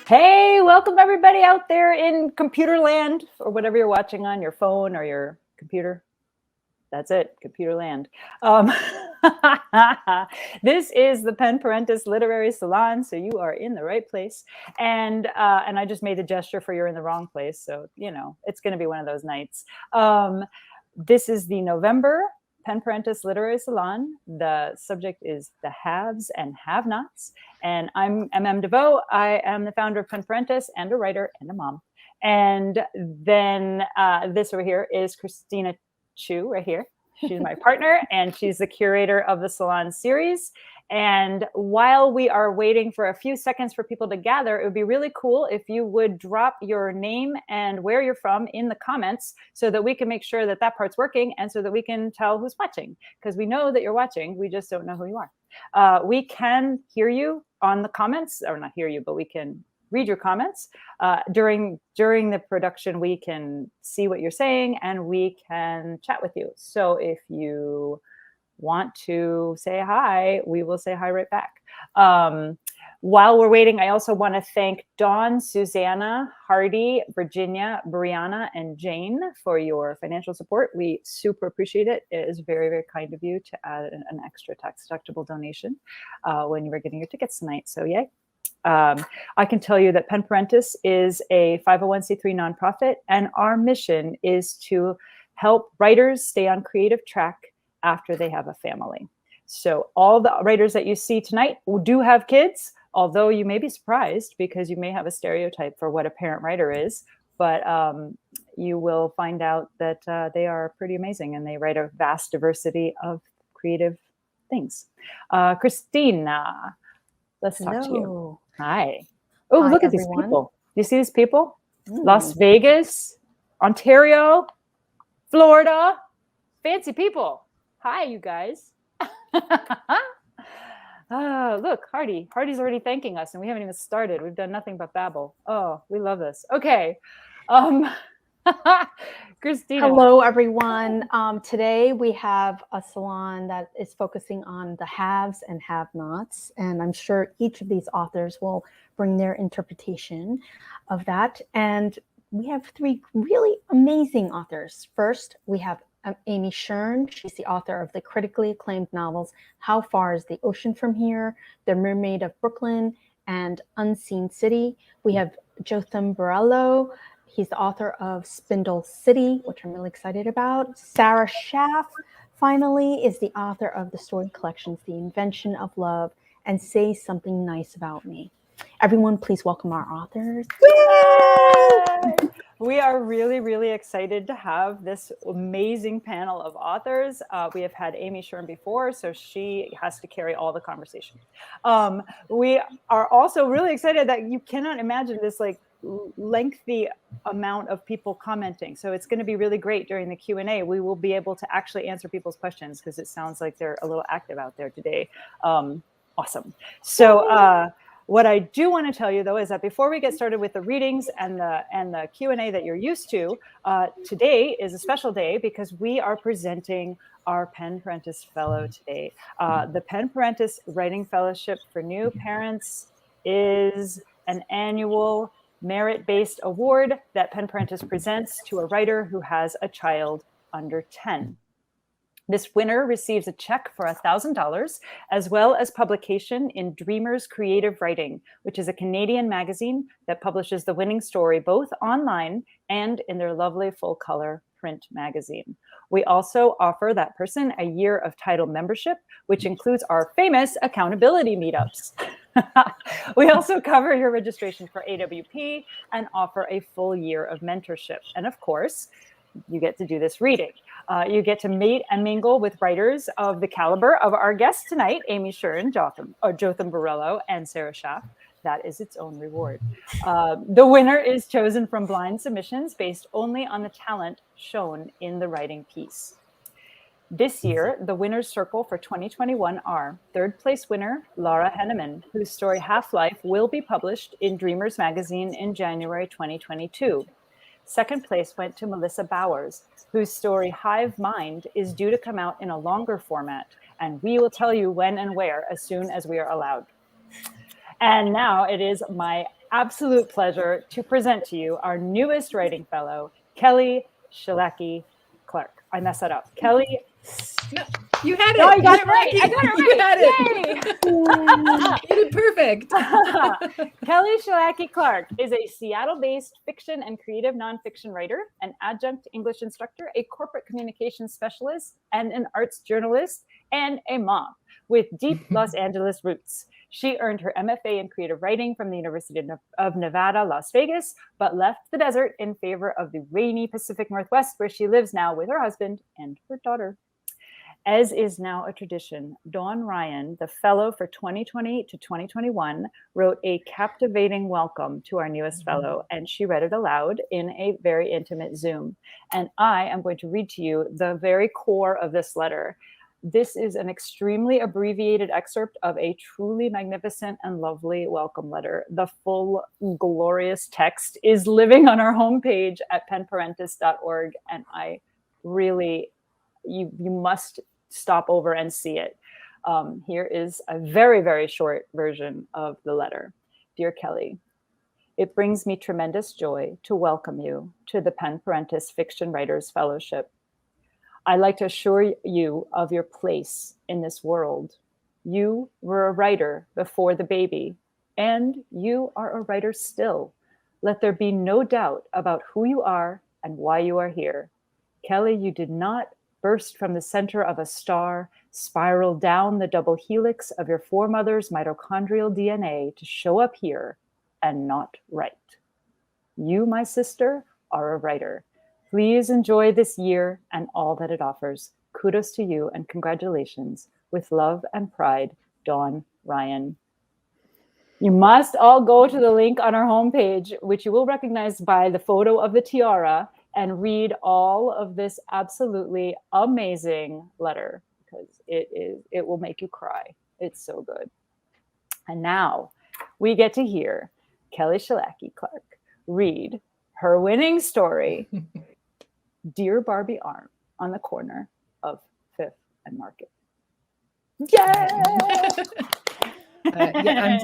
Hey, welcome everybody out there in computer land or whatever you're watching on your phone or your computer. That's it, computer land. This is the Pen Parentis Literary Salon, so you are in the right place. And I just made the gesture for you're in the wrong place, so it's going to be one of those nights. This is the November Pen Parentis Literary Salon. The subject is the haves and have-nots. And I'm MM DeVoe. I am the founder of Pen Parentis and a writer and a mom. And then this over here is Christina Chiu right here. She's my partner and she's the curator of the Salon series. And while we are waiting for a few seconds for people to gather, it would be really cool if you would drop your name and where you're from in the comments so that we can make sure that that part's working and so that we can tell who's watching, because we know that you're watching. We just don't know who you are. We can hear you on the comments, or not hear you, but we can read your comments. During the production, we can see what you're saying and we can chat with you. So if you want to say hi, we will say hi right back. While we're waiting, I also want to thank Dawn, Susanna, Hardy, Virginia, Brianna, and Jane for your financial support. We super appreciate it. It is very, very kind of you to add an extra tax-deductible donation when you were getting your tickets tonight. So yay. I can tell you that Pen Parentis is a 501c3 nonprofit, and our mission is to help writers stay on creative track after they have a family. So all the writers that you see tonight do have kids, although you may be surprised because you may have a stereotype for what a parent writer is, but you will find out that they are pretty amazing and they write a vast diversity of creative things. Christina, let's talk to you. Hi. Oh, look at these people. Do you see these people? Las Vegas, Ontario, Florida, fancy people. Hi, you guys. Look, Hardy. Hardy's already thanking us, and we haven't even started. We've done nothing but babble. Oh, we love this. Okay. Christina. Hello, everyone. Today we have a salon that is focusing on the haves and have-nots, and I'm sure each of these authors will bring their interpretation of that. And we have three really amazing authors. First, we have Amy Shearn. She's the author of the critically acclaimed novels How Far is the Ocean from Here?, The Mermaid of Brooklyn, and Unseen City. We have Jotham Burello. He's the author of Spindle City, which I'm really excited about. Sara Schaff, finally, is the author of the story collections The Invention of Love and Say Something Nice About Me. Everyone, please welcome our authors. Yay! We are really, really excited to have this amazing panel of authors. We have had Amy Shearn before, so she has to carry all the conversation. We are also really excited that you cannot imagine this lengthy amount of people commenting. So it's going to be really great during the Q&A. We will be able to actually answer people's questions because it sounds like they're a little active out there today. Awesome. So what I do want to tell you, though, is that before we get started with the readings and the Q&A that you're used to, today is a special day because we are presenting our Pen Parentis Fellow today. The Pen Parentis Writing Fellowship for New Parents is an annual merit-based award that Pen Parentis presents to a writer who has a child under 10. This winner receives a check for $1,000, as well as publication in Dreamers Creative Writing, which is a Canadian magazine that publishes the winning story both online and in their lovely full-color print magazine. We also offer that person a year of title membership, which includes our famous accountability meetups. We also cover your registration for AWP and offer a full year of mentorship. And of course, you get to do this reading. You get to meet and mingle with writers of the caliber of our guests tonight, Amy Shearn, Jotham Burello, and Sara Schaff. That is its own reward. The winner is chosen from blind submissions based only on the talent shown in the writing piece. This year, the winner's circle for 2021 are third place winner, Laura Henneman, whose story Half-Life will be published in Dreamers magazine in January 2022. Second place went to Melissa Bowers, whose story Hive Mind is due to come out in a longer format, and we will tell you when and where as soon as we are allowed. And now it is my absolute pleasure to present to you our newest writing fellow, Kelle Schillaci Clarke. I messed that up. Kelle. No, you had it. No, you got it right. right. I got it right. You did perfect. Kelle Schillaci Clarke is a Seattle-based fiction and creative nonfiction writer, an adjunct English instructor, a corporate communications specialist, and an arts journalist, and a mom with deep Los Angeles roots. She earned her MFA in creative writing from the University of Nevada, Las Vegas, but left the desert in favor of the rainy Pacific Northwest, where she lives now with her husband and her daughter. As is now a tradition, Dawn Ryan, the fellow for 2020 to 2021, wrote a captivating welcome to our newest fellow, and she read it aloud in a very intimate Zoom. And I am going to read to you the very core of this letter. This is an extremely abbreviated excerpt of a truly magnificent and lovely welcome letter. The full glorious text is living on our homepage at penparentis.org, and I really, you must stop over and see it. Here is a very, very short version of the letter. Dear Kelle, it brings me tremendous joy to welcome you to the Pen Parentis Fiction Writers Fellowship. I'd like to assure you of your place in this world. You were a writer before the baby, and you are a writer still. Let there be no doubt about who you are and why you are here. Kelle, you did not burst from the center of a star, spiral down the double helix of your foremother's mitochondrial DNA to show up here and not write. You, my sister, are a writer. Please enjoy this year and all that it offers. Kudos to you and congratulations. With love and pride, Dawn Ryan. You must all go to the link on our homepage, which you will recognize by the photo of the tiara, and read all of this absolutely amazing letter, because it will make you cry. It's so good. And now we get to hear Kelle Schillaci Clarke read her winning story, Dear Barbie Arm, on the corner of 5th and Market. Yay!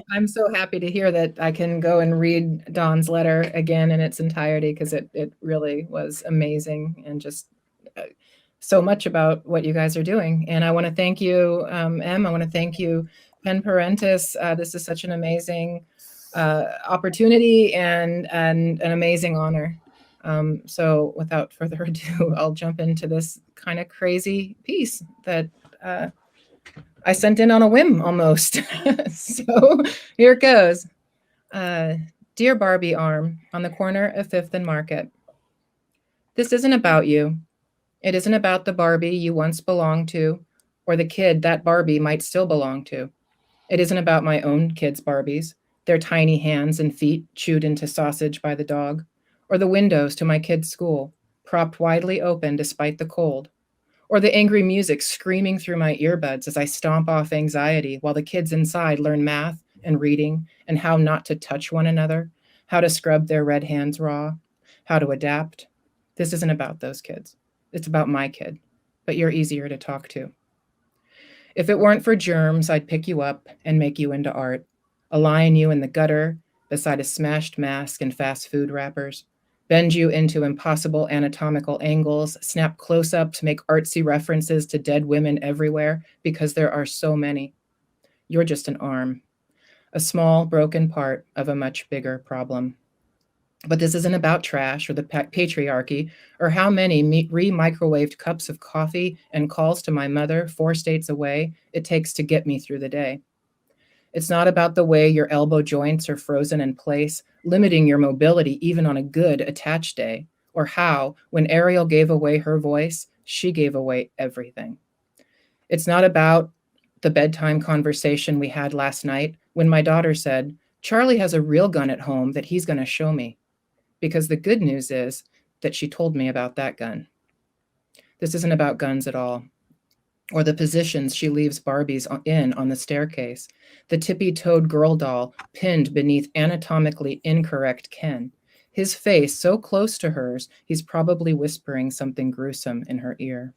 I'm so happy to hear that I can go and read Dawn's letter again in its entirety, because it really was amazing and just so much about what you guys are doing. And I want to thank you, Em. I want to thank you, Pen Parentis. This is such an amazing opportunity and an amazing honor. So without further ado, I'll jump into this kind of crazy piece that I sent in on a whim almost. So here it goes. Dear Barbie Arm, on the corner of 5th and Market. This isn't about you. It isn't about the Barbie you once belonged to, or the kid that Barbie might still belong to. It isn't about my own kids' Barbies, their tiny hands and feet chewed into sausage by the dog, or the windows to my kids' school, propped widely open despite the cold, or the angry music screaming through my earbuds as I stomp off anxiety while the kids inside learn math and reading and how not to touch one another, how to scrub their red hands raw, how to adapt. This isn't about those kids. It's about my kid, but you're easier to talk to. If it weren't for germs, I'd pick you up and make you into art, align you in the gutter beside a smashed mask and fast food wrappers, bend you into impossible anatomical angles, snap close-ups, make artsy references to dead women everywhere, because there are so many. You're just an arm, a small, broken part of a much bigger problem. But this isn't about trash or the patriarchy or how many re-microwaved cups of coffee and calls to my mother 4 states away it takes to get me through the day. It's not about the way your elbow joints are frozen in place, limiting your mobility even on a good attached day, or how, when Ariel gave away her voice, she gave away everything. It's not about the bedtime conversation we had last night when my daughter said, Charlie has a real gun at home that he's going to show me. Because the good news is that she told me about that gun. This isn't about guns at all. Or the positions she leaves Barbies in on the staircase, the tippy-toed girl doll pinned beneath anatomically incorrect Ken, his face so close to hers, he's probably whispering something gruesome in her ear.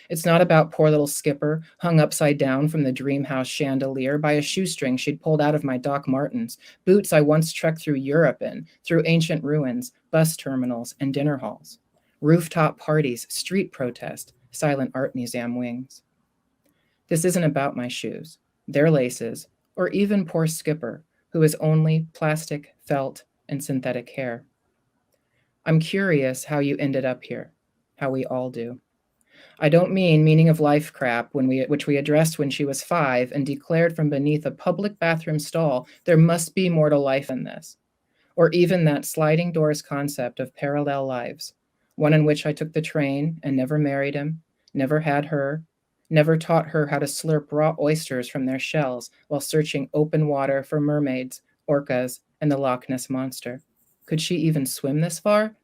It's not about poor little Skipper, hung upside down from the dream house chandelier by a shoestring she'd pulled out of my Doc Martens, boots I once trekked through Europe in, through ancient ruins, bus terminals, and dinner halls. Rooftop parties, street protest, silent art museum wings. This isn't about my shoes, their laces, or even poor Skipper, who is only plastic, felt, and synthetic hair. I'm curious how you ended up here, how we all do. I don't mean meaning of life crap which we addressed when she was 5 and declared from beneath a public bathroom stall, there must be more to life than this. Or even that sliding doors concept of parallel lives, one in which I took the train and never married him, never had her, never taught her how to slurp raw oysters from their shells while searching open water for mermaids, orcas, and the Loch Ness Monster. Could she even swim this far?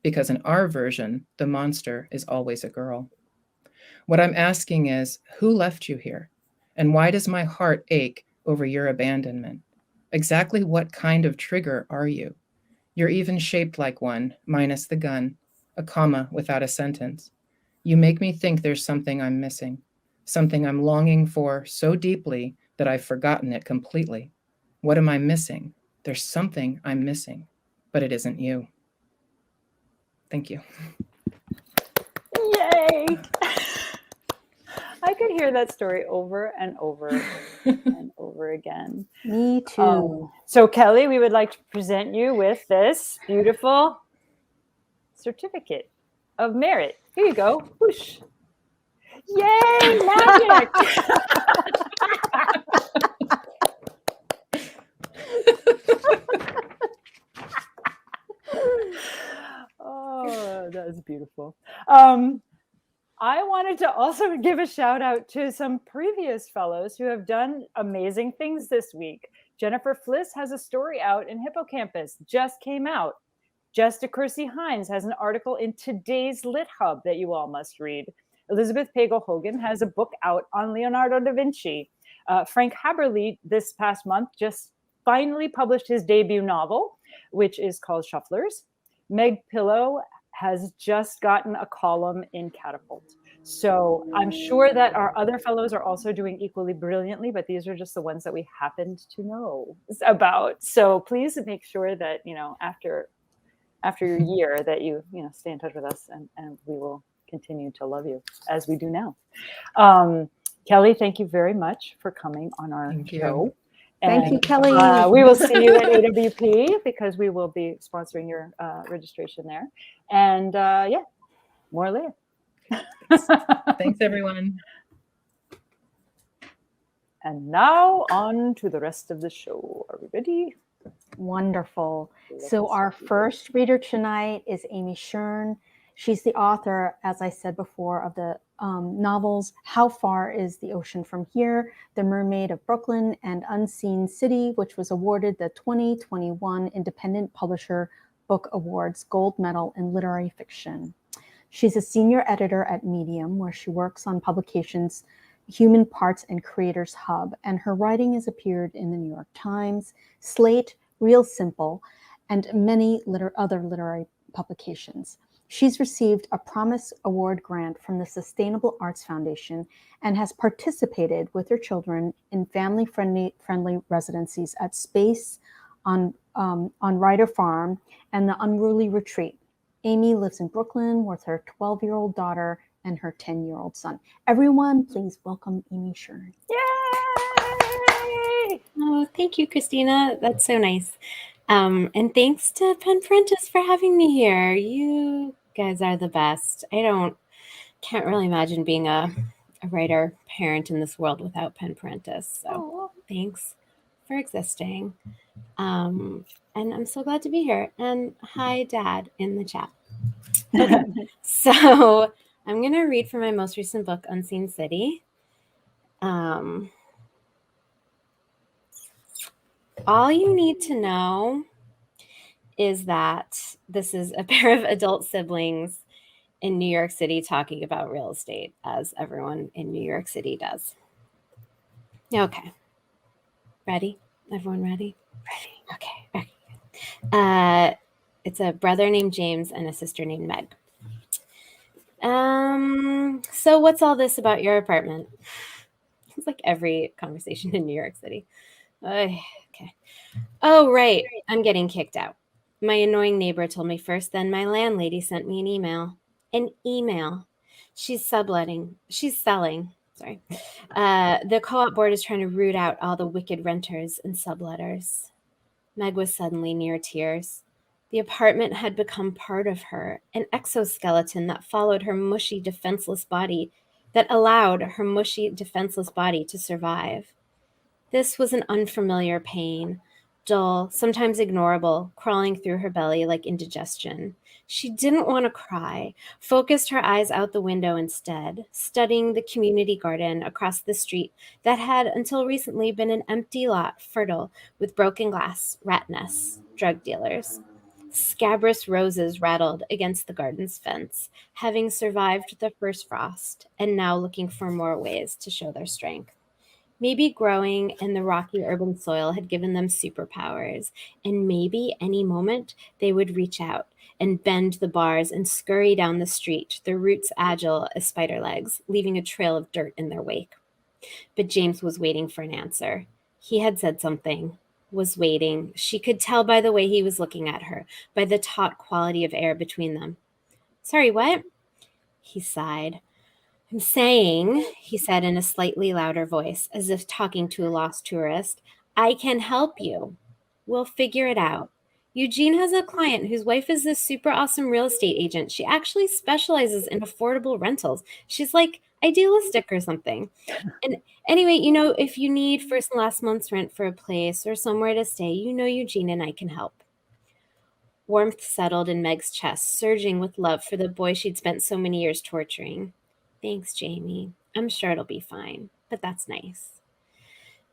Because in our version, the monster is always a girl. What I'm asking is, who left you here? And why does my heart ache over your abandonment? Exactly what kind of trigger are you? You're even shaped like one, minus the gun, a comma without a sentence. You make me think there's something I'm missing, something I'm longing for so deeply that I've forgotten it completely. What am I missing? There's something I'm missing, but it isn't you. Thank you. Yay! I could hear that story over and over and over again. Me too. So Kelle, we would like to present you with this beautiful certificate of merit. Here you go. Whoosh. Yay, magic! Oh, that is beautiful. I wanted to also give a shout out to some previous fellows who have done amazing things this week. Jennifer Fliss has a story out in Hippocampus, just came out. Jessica Kersey Hines has an article in today's Lit Hub that you all must read. Elizabeth Pagel Hogan has a book out on Leonardo da Vinci. Frank Haberle this past month just finally published his debut novel, which is called Shufflers. Meg Pillow has just gotten a column in Catapult. So I'm sure that our other fellows are also doing equally brilliantly, but these are just the ones that we happened to know about. So please make sure that, after your year that you stay in touch with us, and we will continue to love you as we do now. Kelle, thank you very much for coming on our show. Thank you, Kelle. We will see you at AWP because we will be sponsoring your registration there. And more later. Thanks, everyone. And now on to the rest of the show. Are we ready? Wonderful. So our first reader tonight is Amy Shearn. She's the author, as I said before, of the novels How Far is the Ocean from Here, The Mermaid of Brooklyn, and Unseen City, which was awarded the 2021 Independent Publisher Book Awards Gold Medal in Literary Fiction. She's a senior editor at Medium, where she works on publications Human Parts and Creators Hub, and her writing has appeared in the New York Times, Slate, Real Simple, and many other literary publications. She's received a Promise Award grant from the Sustainable Arts Foundation and has participated with her children in family-friendly residencies at Space, on Ryder Farm, and the Unruly Retreat. Amy lives in Brooklyn with her 12-year-old daughter and her 10-year-old son. Everyone, please welcome Amy Shearn. Yay! Oh, thank you, Christina. That's so nice. And thanks to Pen Parentis for having me here. You guys are the best. Can't really imagine being a writer parent in this world without Pen Parentis. So thanks for existing. And I'm so glad to be here. And hi, Dad, in the chat. Okay. So I'm going to read from my most recent book, Unseen City. All you need to know is that this is a pair of adult siblings in New York City talking about real estate, as everyone in New York City does. Okay. Ready? Everyone ready? Ready. Okay. It's a brother named James and a sister named Meg. So what's all this about your apartment? It's like every conversation in New York City. Okay. Oh, right. I'm getting kicked out. My annoying neighbor told me first, then my landlady sent me an email. An email. She's selling. Sorry. The co-op board is trying to root out all the wicked renters and subletters. Meg was suddenly near tears. The apartment had become part of her, an exoskeleton that followed her mushy, defenseless body, that allowed her mushy, defenseless body to survive. This was an unfamiliar pain, dull, sometimes ignorable, crawling through her belly like indigestion. She didn't want to cry, focused her eyes out the window instead, studying the community garden across the street that had until recently been an empty lot fertile with broken glass, rat nests, drug dealers. Scabrous roses rattled against the garden's fence, having survived the first frost and now looking for more ways to show their strength. Maybe growing in the rocky urban soil had given them superpowers, and maybe any moment they would reach out and bend the bars and scurry down the street, their roots agile as spider legs, leaving a trail of dirt in their wake. But James was waiting for an answer. He had said something, was waiting. She could tell by the way he was looking at her, by the taut quality of air between them. Sorry, what? He sighed. I'm saying, he said in a slightly louder voice, as if talking to a lost tourist, I can help you. We'll figure it out. Eugene has a client whose wife is this super awesome real estate agent. She actually specializes in affordable rentals. She's like idealistic or something. And anyway, if you need first and last month's rent for a place or somewhere to stay, Eugene and I can help. Warmth settled in Meg's chest, surging with love for the boy she'd spent so many years torturing. Thanks, Jamie. I'm sure it'll be fine, but that's nice.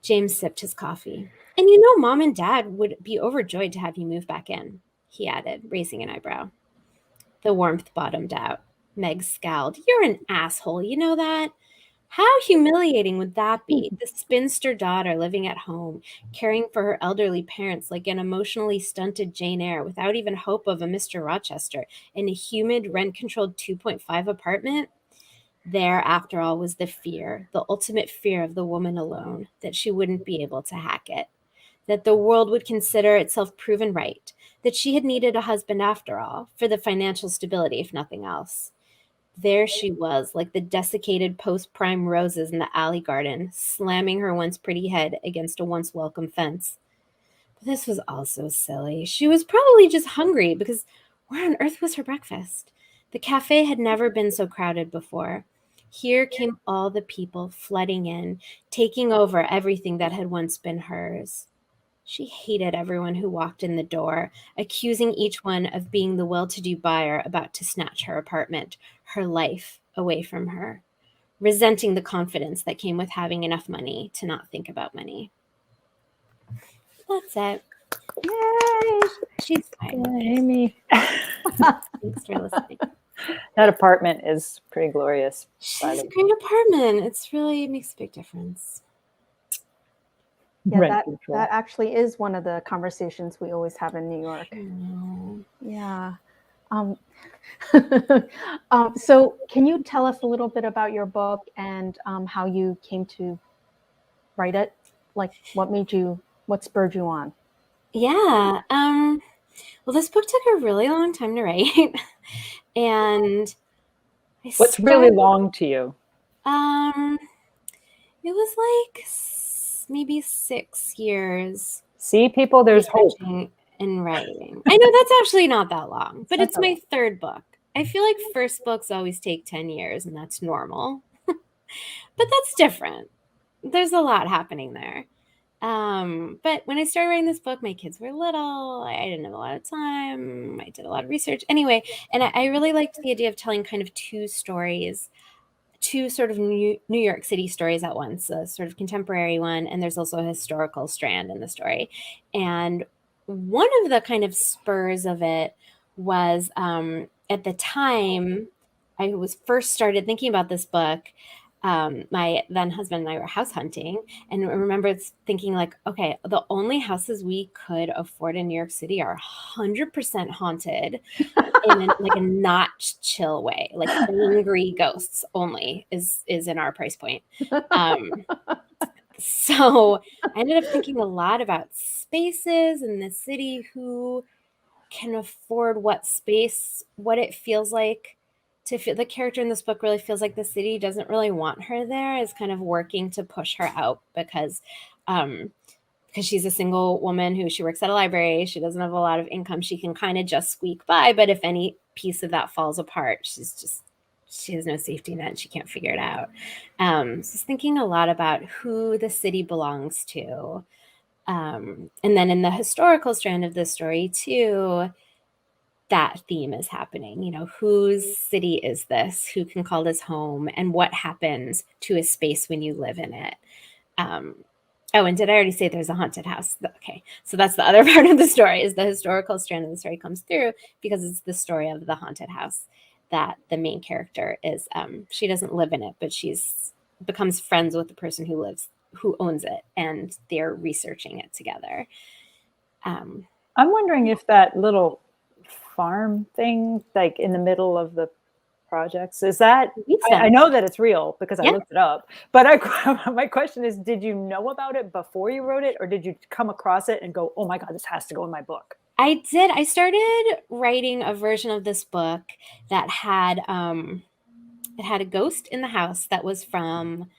James sipped his coffee. And Mom and Dad would be overjoyed to have you move back in, he added, raising an eyebrow. The warmth bottomed out. Meg scowled. You're an asshole, you know that? How humiliating would that be? The spinster daughter living at home, caring for her elderly parents like an emotionally stunted Jane Eyre without even hope of a Mr. Rochester in a humid, rent-controlled 2.5 apartment? There, after all, was the fear, the ultimate fear of the woman alone, that she wouldn't be able to hack it, that the world would consider itself proven right, that she had needed a husband after all, for the financial stability, if nothing else. There she was, like the desiccated post-prime roses in the alley garden, slamming her once pretty head against a once welcome fence. But this was also silly. She was probably just hungry, because where on earth was her breakfast? The cafe had never been so crowded before. Here came all the people flooding in, taking over everything that had once been hers. She hated everyone who walked in the door, accusing each one of being the well-to-do buyer about to snatch her apartment, her life, away from her, resenting the confidence that came with having enough money to not think about money. That's it. Yay! She's fine. Amy. Thanks for listening. That apartment is pretty glorious. She's a great apartment. It makes a big difference. Yeah, Rent that control. actually is one of the conversations we always have in New York. I know. Yeah. So can you tell us a little bit about your book and how you came to write it? Like what spurred you on? Yeah. Well, this book took a really long time to write. And What's really long to you? It was like maybe 6 years. See, people, there's hope. In writing. I know that's actually not that long, but it's my third book. I feel like first books always take 10 years, and that's normal. But that's different. There's a lot happening there. But when I started writing this book, my kids were little. I didn't have a lot of time. I did a lot of research. Anyway, and I really liked the idea of telling kind of two stories, two sort of New York City stories at once, a sort of contemporary one, and there's also a historical strand in the story. And one of the kind of spurs of it was at the time I was first started thinking about this book, my then husband and I were house hunting, and I remember thinking like, okay, the only houses we could afford in New York City are 100% haunted in like a not chill way, like angry ghosts only is in our price point. So I ended up thinking a lot about spaces in the city, who can afford what space, what it feels like to feel. The character in this book really feels like the city doesn't really want her there, is kind of working to push her out because she's a single woman who, she works at a library. She doesn't have a lot of income. She can kind of just squeak by, but if any piece of that falls apart, she has no safety net. She can't figure it out. So just thinking a lot about who the city belongs to. And then in the historical strand of the story too, that theme is happening. You know, whose city is this? Who can call this home? And what happens to a space when you live in it? Oh, and did I already say there's a haunted house? Okay, so that's the other part of the story, is the historical strand of the story comes through because it's the story of the haunted house that the main character is. She doesn't live in it, but she's becomes friends with the person who owns it, and they're researching it together. I'm wondering if that little farm thing, like in the middle of the projects, is that, I know that it's real because I looked it up, but my question is, did you know about it before you wrote it, or did you come across it and go, oh my God, this has to go in my book? I did. I started writing a version of this book that had it had a ghost in the house that was from,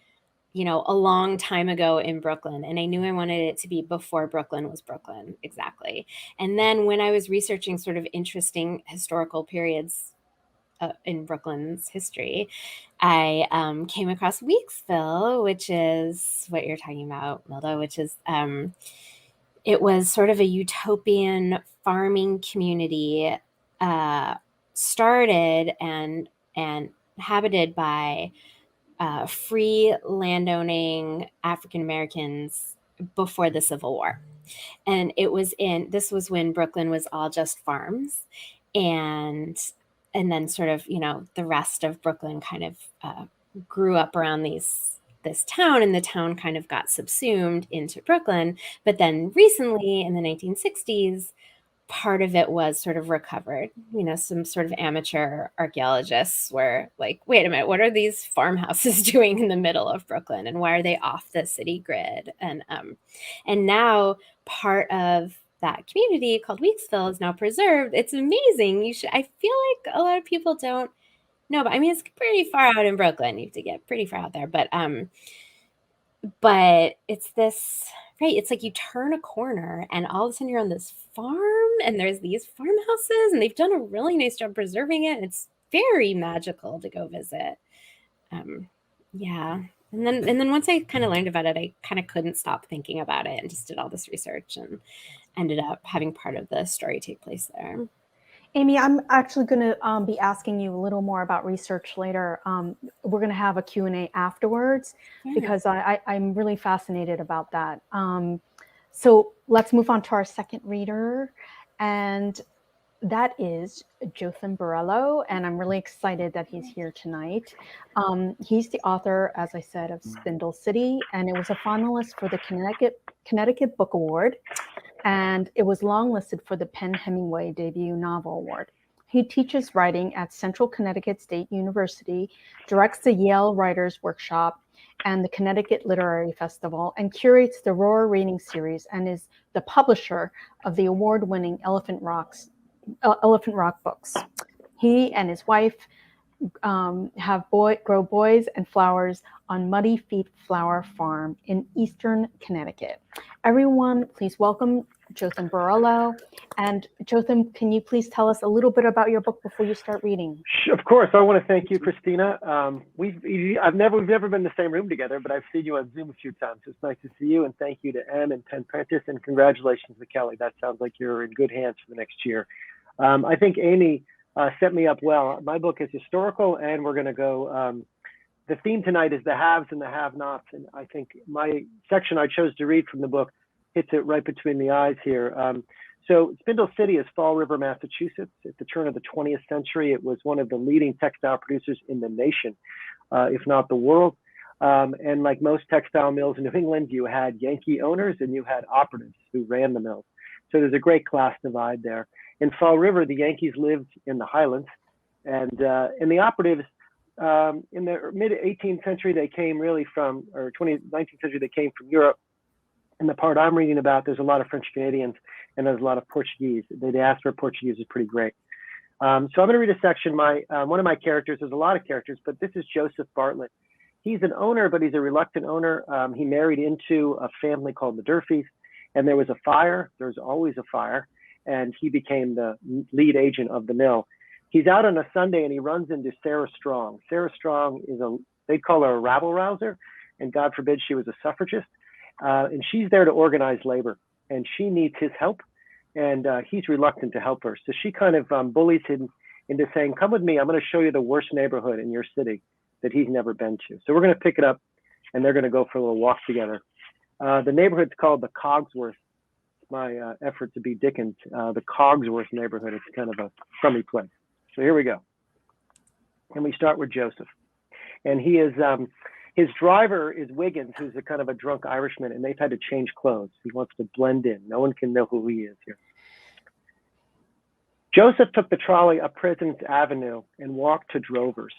you know, a long time ago in Brooklyn. And I knew I wanted it to be before Brooklyn was Brooklyn. Exactly. And then when I was researching sort of interesting historical periods in Brooklyn's history, I came across Weeksville, which is what you're talking about, Milda, which is, it was sort of a utopian farming community started and inhabited by free landowning African Americans before the Civil War. And this was when Brooklyn was all just farms, and then sort of, you know, the rest of Brooklyn kind of grew up around this town, and the town kind of got subsumed into Brooklyn. But then recently in the 1960s, part of it was sort of recovered. You know, some sort of amateur archaeologists were like, wait a minute, what are these farmhouses doing in the middle of Brooklyn, and why are they off the city grid? And now part of that community called Weeksville is now preserved. It's amazing. I feel like a lot of people don't know, but I mean, it's pretty far out in Brooklyn. You have to get pretty far out there, but it's this, right? It's like you turn a corner and all of a sudden you're on this farm, and there's these farmhouses, and they've done a really nice job preserving it. It's very magical to go visit. Yeah. And then once I kind of learned about it, I kind of couldn't stop thinking about it, and just did all this research and ended up having part of the story take place there. Amy, I'm actually going to be asking you a little more about research later. We're going to have a Q&A afterwards, because I'm really fascinated about that. So let's move on to our second reader, and that is Jotham Burello, and I'm really excited that he's here tonight. He's the author, as I said, of Spindle City, and it was a finalist for the Connecticut Book Award, and it was longlisted for the Penn Hemingway Debut Novel Award. He teaches writing at Central Connecticut State University, directs the Yale Writers Workshop and the Connecticut Literary Festival, and curates the Roar Reading Series, and is the publisher of the award-winning Elephant Rock books. He and his wife grow boys and flowers on Muddy Feet Flower Farm in Eastern Connecticut. Everyone, please welcome Jotham Burello. And Jotham, can you please tell us a little bit about your book before you start reading? Of course. I want to thank you, Christina. We've never been in the same room together, but I've seen you on Zoom a few times. It's nice to see you, and thank you to Em and Pen Parentis, and congratulations to Kelle. That sounds like you're in good hands for the next year. I think Amy set me up well. My book is historical, and we're going to go, the theme tonight is the haves and the have-nots, and I think my section I chose to read from the book hits it right between the eyes here. So Spindle City is Fall River, Massachusetts. At the turn of the 20th century, it was one of the leading textile producers in the nation, if not the world. And like most textile mills in New England, you had Yankee owners and you had operatives who ran the mills. So there's a great class divide there. In Fall River, the Yankees lived in the Highlands, and the operatives in the mid 18th century, they came really from, or 19th century, they came from Europe. In the part I'm reading about, there's a lot of French Canadians and there's a lot of Portuguese. The diaspora Portuguese is pretty great. So I'm going to read a section. One of my characters, there's a lot of characters, but this is Joseph Bartlett. He's an owner, but he's a reluctant owner. He married into a family called the Durfees, and there was a fire. There's always a fire, and he became the lead agent of the mill. He's out on a Sunday, and he runs into Sara Strong. Sara Strong is they'd call her a rabble rouser, and God forbid she was a suffragist. And she's there to organize labor, and she needs his help, and he's reluctant to help her. So she kind of bullies him into saying, come with me, I'm going to show you the worst neighborhood in your city that he's never been to. So we're going to pick it up, and they're going to go for a little walk together. The neighborhood's called the Cogsworth. It's my effort to be Dickens. The Cogsworth neighborhood. It's kind of a crummy place. So here we go. And we start with Joseph. And he is, his driver is Wiggins, who's a kind of a drunk Irishman, and they've had to change clothes. He wants to blend in. No one can know who he is here. Joseph took the trolley up President's Avenue and walked to Drover's.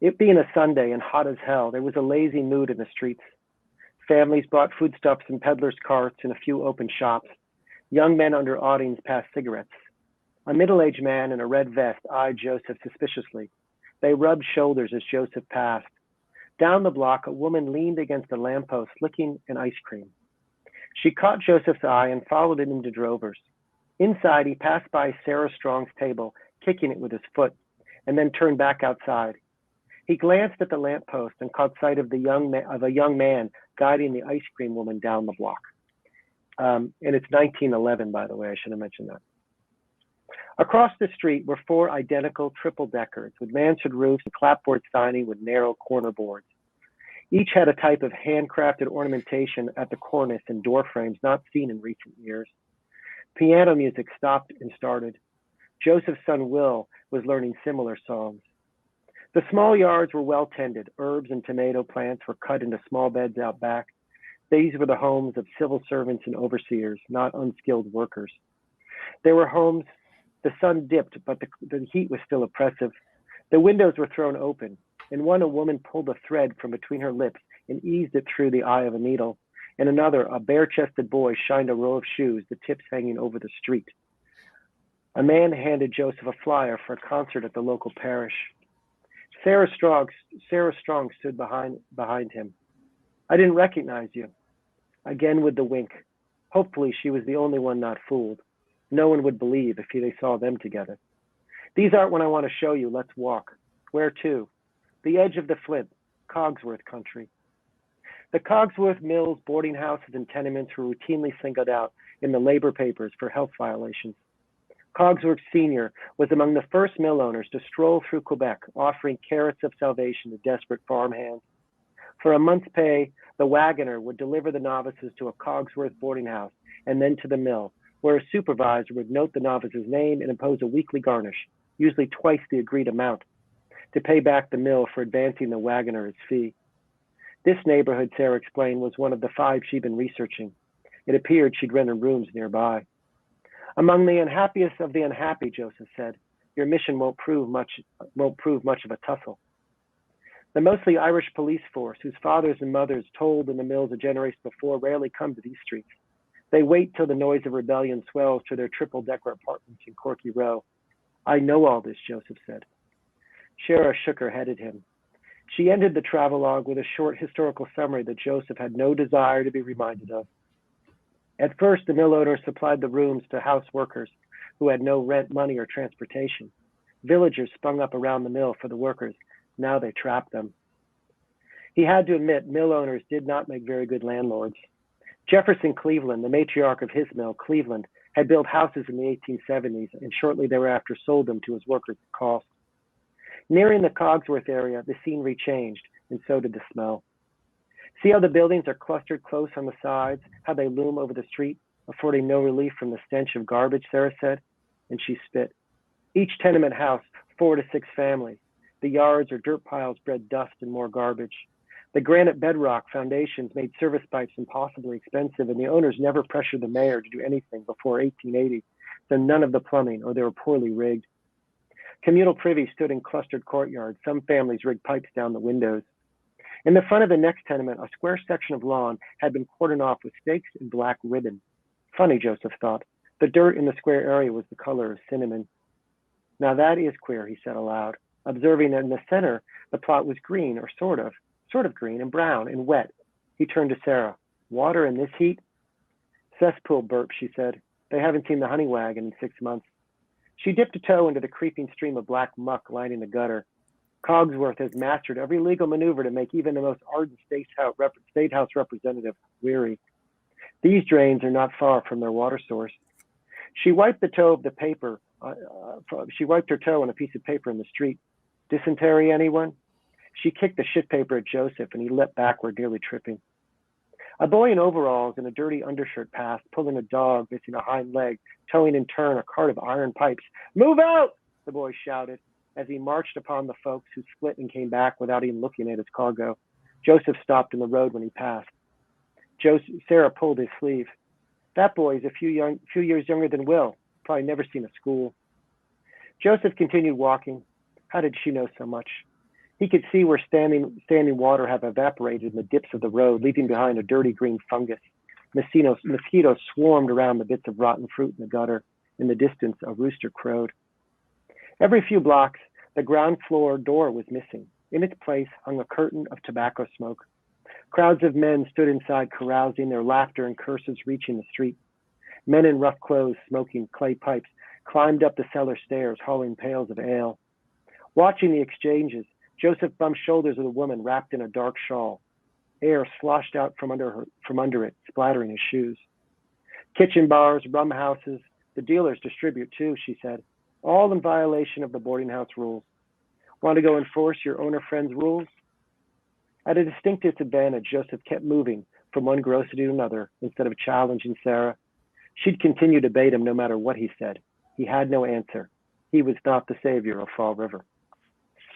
It being a Sunday and hot as hell, there was a lazy mood in the streets. Families bought foodstuffs in peddlers' carts and a few open shops. Young men under awnings passed cigarettes. A middle-aged man in a red vest eyed Joseph suspiciously. They rubbed shoulders as Joseph passed. Down the block, a woman leaned against a lamppost, licking an ice cream. She caught Joseph's eye and followed it into Drover's. Inside, he passed by Sara Strong's table, kicking it with his foot, and then turned back outside. He glanced at the lamppost and caught sight of a young man guiding the ice cream woman down the block. And it's 1911, by the way. I should have mentioned that. Across the street were 4 identical triple-deckers with mansard roofs and clapboard siding with narrow corner boards. Each had a type of handcrafted ornamentation at the cornice and door frames not seen in recent years. Piano music stopped and started. Joseph's son Will was learning similar songs. The small yards were well tended. Herbs and tomato plants were cut into small beds out back. These were the homes of civil servants and overseers, not unskilled workers. There were homes. The sun dipped, but the heat was still oppressive. The windows were thrown open. In one, a woman pulled a thread from between her lips and eased it through the eye of a needle. In another, a bare-chested boy shined a row of shoes, the tips hanging over the street. A man handed Joseph a flyer for a concert at the local parish. Sara Strong stood behind him. I didn't recognize you. Again with the wink. Hopefully she was the only one not fooled. No one would believe if they saw them together. These aren't what I want to show you. Let's walk. Where to? The edge of the Flint, Cogsworth country. The Cogsworth mills, boarding houses, and tenements were routinely singled out in the labor papers for health violations. Cogsworth Sr. was among the first mill owners to stroll through Quebec, offering carrots of salvation to desperate farmhands. For a month's pay, the wagoner would deliver the novices to a Cogsworth boarding house and then to the mill, where a supervisor would note the novice's name and impose a weekly garnish, usually twice the agreed amount, to pay back the mill for advancing the wagoner its fee. This neighborhood, Sara explained, was one of the 5 she'd been researching. It appeared she'd rented rooms nearby. Among the unhappiest of the unhappy, Joseph said, your mission won't prove much of a tussle. The mostly Irish police force, whose fathers and mothers told in the mills a generation before, rarely come to these streets. They wait till the noise of rebellion swells to their triple-decker apartments in Corky Row. I know all this, Joseph said. Sara shook her head at him. She ended the travelogue with a short historical summary that Joseph had no desire to be reminded of. At first, the mill owners supplied the rooms to house workers who had no rent money or transportation. Villagers sprung up around the mill for the workers. Now they trapped them. He had to admit mill owners did not make very good landlords. Jefferson Cleveland, the matriarch of his mill, Cleveland, had built houses in the 1870s and shortly thereafter sold them to his workers at cost. Nearing the Cogsworth area, the scenery changed, and so did the smell. See how the buildings are clustered close on the sides, how they loom over the street, affording no relief from the stench of garbage, Sara said, and she spit. Each tenement house, 4 to 6 families. The yards or dirt piles bred dust and more garbage. The granite bedrock foundations made service pipes impossibly expensive, and the owners never pressured the mayor to do anything before 1880, so none of the plumbing, or they were poorly rigged. Communal privies stood in clustered courtyards. Some families rigged pipes down the windows. In the front of the next tenement, a square section of lawn had been cordoned off with stakes and black ribbon. Funny, Joseph thought. The dirt in the square area was the color of cinnamon. Now that is queer, he said aloud, observing that in the center, the plot was green, or sort of green and brown and wet. He turned to Sara. Water in this heat? Cesspool burp, she said. They haven't seen the honey wagon in 6 months. She dipped a toe into the creeping stream of black muck lining the gutter. Cogsworth has mastered every legal maneuver to make even the most ardent state house representative weary. These drains are not far from their water source. She wiped the toe of the paper. She wiped her toe on a piece of paper in the street. Dysentery, anyone? She kicked the shit paper at Joseph, and he leapt backward, nearly tripping. A boy in overalls and a dirty undershirt passed, pulling a dog missing a hind leg, towing in turn a cart of iron pipes. Move out, the boy shouted, as he marched upon the folks, who split and came back without even looking at his cargo. Joseph stopped in the road when he passed. Sara pulled his sleeve. That boy is a few years younger than Will, probably never seen a school. Joseph continued walking. How did she know so much? He could see where standing water had evaporated in the dips of the road, leaving behind a dirty green fungus. Mosquitoes swarmed around the bits of rotten fruit in the gutter. In the distance, a rooster crowed. Every few blocks, the ground floor door was missing. In its place hung a curtain of tobacco smoke. Crowds of men stood inside carousing, their laughter and curses reaching the street. Men in rough clothes, smoking clay pipes, climbed up the cellar stairs, hauling pails of ale. Watching the exchanges, Joseph bumped shoulders of a woman wrapped in a dark shawl. Air sloshed out from under it, splattering his shoes. Kitchen bars, rum houses, the dealers distribute too, she said, all in violation of the boarding house rules. Want to go enforce your owner friend's rules? At a distinct disadvantage, Joseph kept moving from one grocery to another instead of challenging Sara. She'd continue to bait him no matter what he said. He had no answer. He was not the savior of Fall River.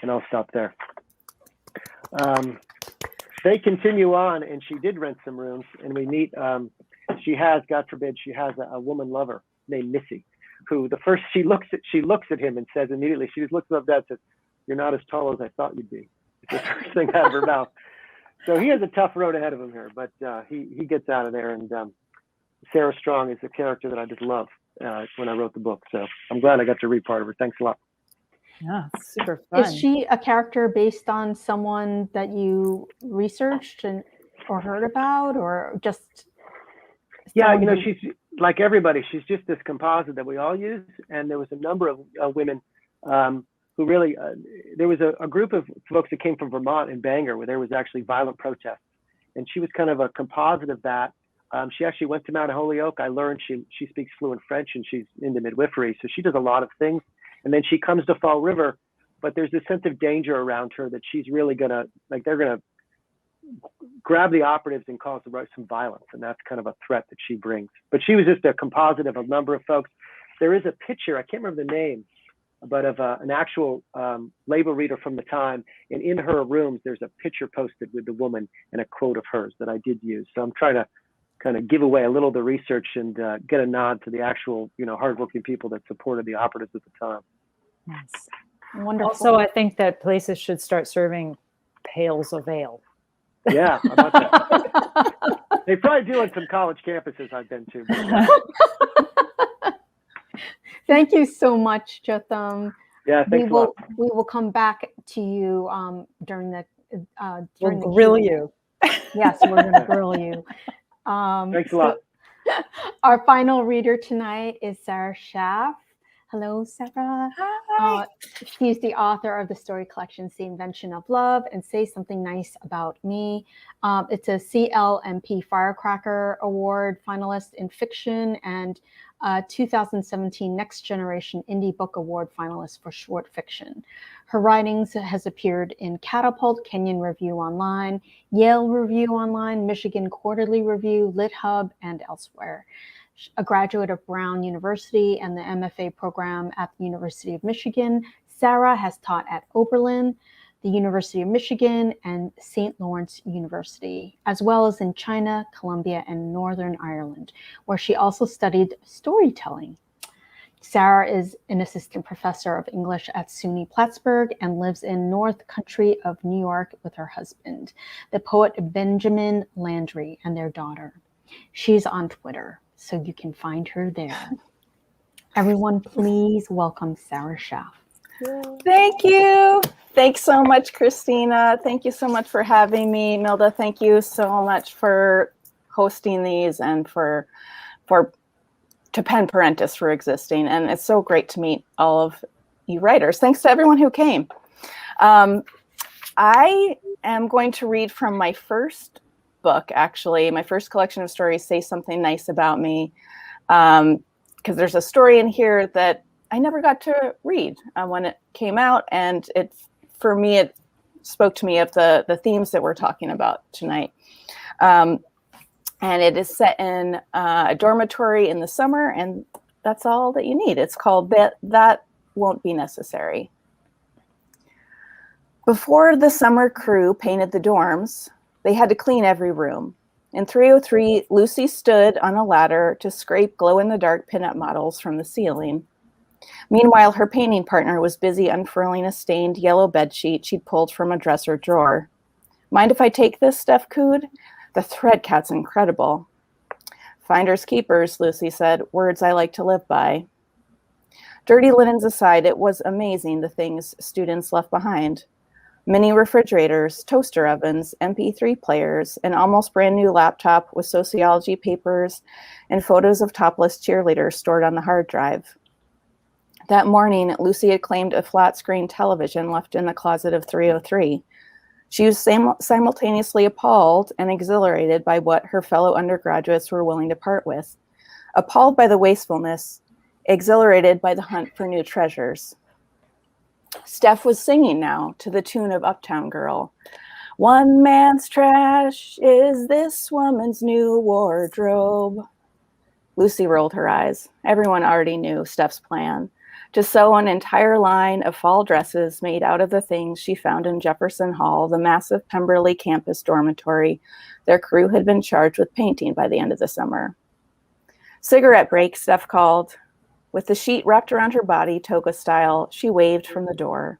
And I'll stop there. They continue on, and she did rent some rooms, and we meet, she has, God forbid, she has a woman lover named Missy, who she looks at him and says immediately, she just looks up and says, "You're not as tall as I thought you'd be." It's the first thing out of her mouth. So he has a tough road ahead of him here, but he gets out of there. And Sarah Strong is a character that I just love when I wrote the book. So I'm glad I got to read part of her. Thanks a lot. Yeah, super fun. Is she a character based on someone that you researched or heard about, or just? Yeah, she's like everybody. She's just this composite that we all use. And there was a number of women who really, there was a group of folks that came from Vermont and Bangor, where there was actually violent protests. And she was kind of a composite of that. She actually went to Mount Holyoke. I learned she speaks fluent French, and she's into midwifery. So she does a lot of things. And then she comes to Fall River, but there's this sense of danger around her that she's really they're gonna grab the operatives and cause some violence. And that's kind of a threat that she brings. But she was just a composite of a number of folks. There is a picture, I can't remember the name, but of an actual label reader from the time. And in her rooms, there's a picture posted with the woman and a quote of hers that I did use. So I'm trying to kind of give away a little of the research and get a nod to the actual, hardworking people that supported the operatives at the time. Nice. Wonderful. Also, I think that places should start serving pails of ale. Yeah, how about that? They probably do on some college campuses I've been to. Thank you so much, Jotham. Yeah, thanks a lot. We will come back to you during the We'll grill you. Yes, we're going to grill you. Thanks a lot. Our final reader tonight is Sara Schaff. Hello, Sara. Hi. She's the author of the story collections, The Invention of Love and Say Something Nice About Me. It's a CLMP Firecracker Award finalist in fiction and 2017 Next Generation Indie Book Award finalist for short fiction. Her writings has appeared in Catapult, Kenyon Review Online, Yale Review Online, Michigan Quarterly Review, LitHub, and elsewhere. A graduate of Brown University and the MFA program at the University of Michigan, Sara has taught at Oberlin the University of Michigan, and St. Lawrence University, as well as in China, Colombia, and Northern Ireland, where she also studied storytelling. Sara is an assistant professor of English at SUNY Plattsburgh and lives in North Country of New York with her husband, the poet Benjamin Landry, and their daughter. She's on Twitter, so you can find her there. Everyone, please welcome Sara Schaff. Thank you. Thanks so much, Christina. Thank you so much for having me. Milda, thank you so much for hosting these and to Pen Parentis for existing. And it's so great to meet all of you writers. Thanks to everyone who came. I am going to read from my first book, actually, my first collection of stories, Say Something Nice About Me, because there's a story in here that I never got to read when it came out. And for me, it spoke to me of the themes that we're talking about tonight. And it is set in a dormitory in the summer, and that's all that you need. It's called That Won't Be Necessary. Before the summer crew painted the dorms, they had to clean every room. In 303, Lucy stood on a ladder to scrape glow-in-the-dark pinup models from the ceiling. Meanwhile, her painting partner was busy unfurling a stained yellow bedsheet she'd pulled from a dresser drawer. "Mind if I take this?" Steph cooed. "The thread count's incredible." "Finders keepers," Lucy said, "words I like to live by." Dirty linens aside, it was amazing the things students left behind. Mini refrigerators, toaster ovens, MP3 players, an almost brand new laptop with sociology papers and photos of topless cheerleaders stored on the hard drive. That morning, Lucy had claimed a flat-screen television left in the closet of 303. She was simultaneously appalled and exhilarated by what her fellow undergraduates were willing to part with. Appalled by the wastefulness, exhilarated by the hunt for new treasures. Steph was singing now to the tune of Uptown Girl. "One man's trash is this woman's new wardrobe." Lucy rolled her eyes. Everyone already knew Steph's plan: to sew an entire line of fall dresses made out of the things she found in Jefferson Hall, the massive Pemberley campus dormitory their crew had been charged with painting by the end of the summer. "Cigarette break," Steph called. With the sheet wrapped around her body, toga style, she waved from the door.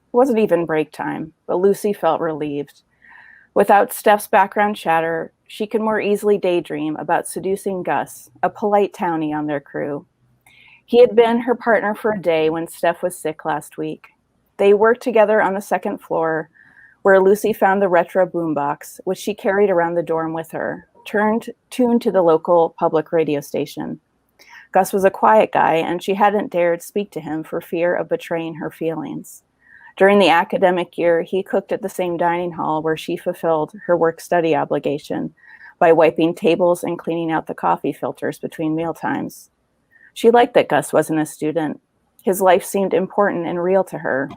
It wasn't even break time, but Lucy felt relieved. Without Steph's background chatter, she could more easily daydream about seducing Gus, a polite townie on their crew. He had been her partner for a day when Steph was sick last week. They worked together on the second floor, where Lucy found the retro boombox, which she carried around the dorm with her, tuned to the local public radio station. Gus was a quiet guy, and she hadn't dared speak to him for fear of betraying her feelings. During the academic year, he cooked at the same dining hall where she fulfilled her work-study obligation by wiping tables and cleaning out the coffee filters between mealtimes. She liked that Gus wasn't a student. His life seemed important and real to her.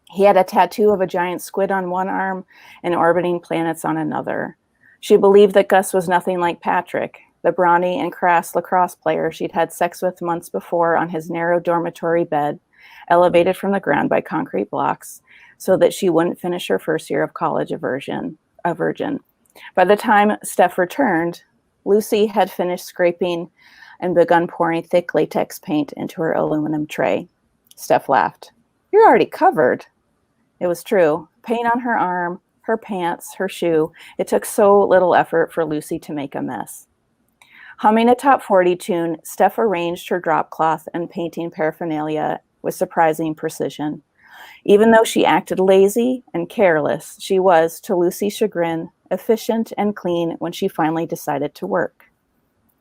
He had a tattoo of a giant squid on one arm and orbiting planets on another. She believed that Gus was nothing like Patrick, the brawny and crass lacrosse player she'd had sex with months before on his narrow dormitory bed, elevated from the ground by concrete blocks, so that she wouldn't finish her first year of college a virgin. By the time Steph returned, Lucy had finished scraping and begun pouring thick latex paint into her aluminum tray. Steph laughed. "You're already covered." It was true. Paint on her arm, her pants, her shoe. It took so little effort for Lucy to make a mess. Humming a top 40 tune, Steph arranged her drop cloth and painting paraphernalia with surprising precision. Even though she acted lazy and careless, she was, to Lucy's chagrin, efficient and clean when she finally decided to work.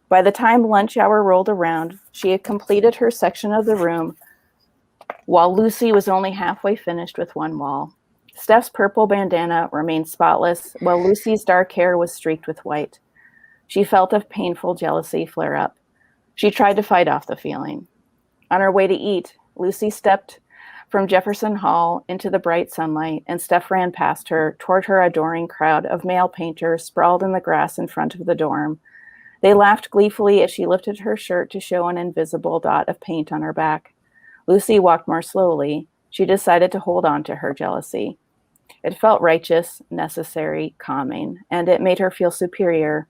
By the time lunch hour rolled around, she had completed her section of the room, while Lucy was only halfway finished with one wall. Steph's purple bandana remained spotless, while Lucy's dark hair was streaked with white. She felt a painful jealousy flare up. She tried to fight off the feeling. On her way to eat, Lucy stepped from Jefferson Hall into the bright sunlight, and Steph ran past her toward her adoring crowd of male painters sprawled in the grass in front of the dorm. They laughed gleefully as she lifted her shirt to show an invisible dot of paint on her back. Lucy walked more slowly. She decided to hold on to her jealousy. It felt righteous, necessary, calming, and it made her feel superior,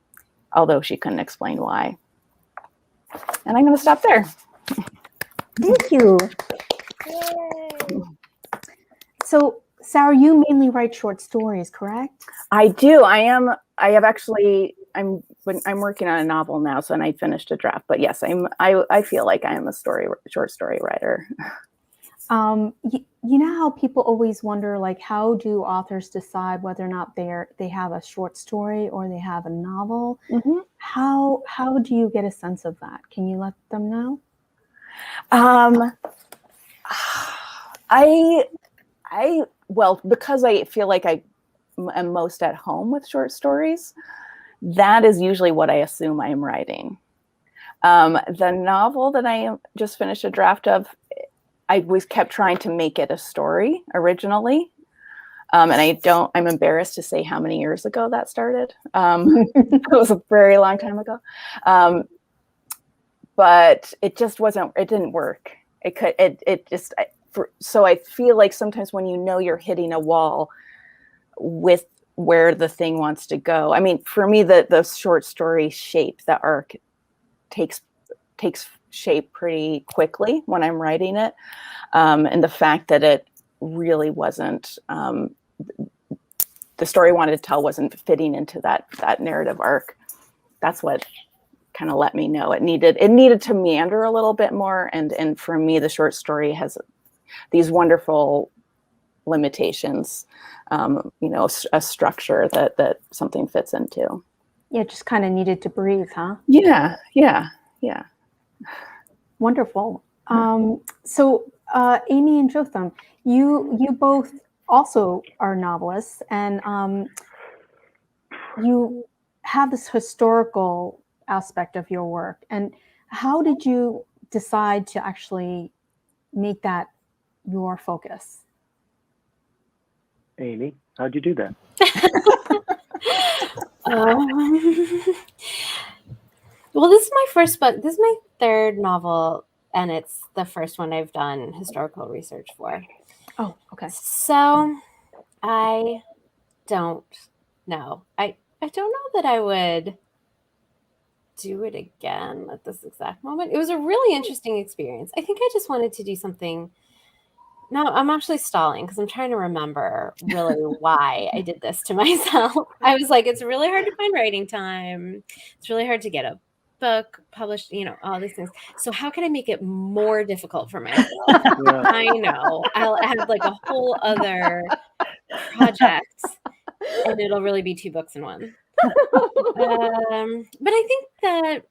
although she couldn't explain why. And I'm going to stop there. Thank you. So, Sarah, you mainly write short stories, correct? I do. I'm working on a novel now, so and I finished a draft. But yes, I feel like I am a short story writer. You know how people always wonder, like, how do authors decide whether or not they have a short story or they have a novel? Mm-hmm. How do you get a sense of that? Can you let them know? Well, because I feel like I am most at home with short stories, that is usually what I assume I'm writing. The novel that I just finished a draft of, I kept trying to make it a story originally. And I'm embarrassed to say how many years ago that started. It was a very long time ago. But it just it didn't work. So I feel like sometimes when you know you're hitting a wall with where the thing wants to go. I mean, for me, the short story shape, the arc takes shape pretty quickly when I'm writing it. And the fact that it really wasn't, the story I wanted to tell wasn't fitting into that narrative arc. That's what kind of let me know it needed to meander a little bit more. And for me, the short story has these wonderful limitations, a structure that something fits into. Yeah, it just kind of needed to breathe, huh? Yeah. Wonderful. So Amy and Jotham, you both also are novelists, and you have this historical aspect of your work. And how did you decide to actually make that your focus? Amy, how'd you do that? Well, this is my first book. This is my third novel, and it's the first one I've done historical research for. Oh, okay. So I don't know. I don't know that I would do it again at this exact moment. It was a really interesting experience. I think I just wanted to do something. No, I'm actually stalling because I'm trying to remember really why I did this to myself. I was like, it's really hard to find writing time. It's really hard to get a book published, all these things. So how can I make it more difficult for myself? Yeah. I know. I'll add like a whole other project and it'll really be 2 books in one. But I think that,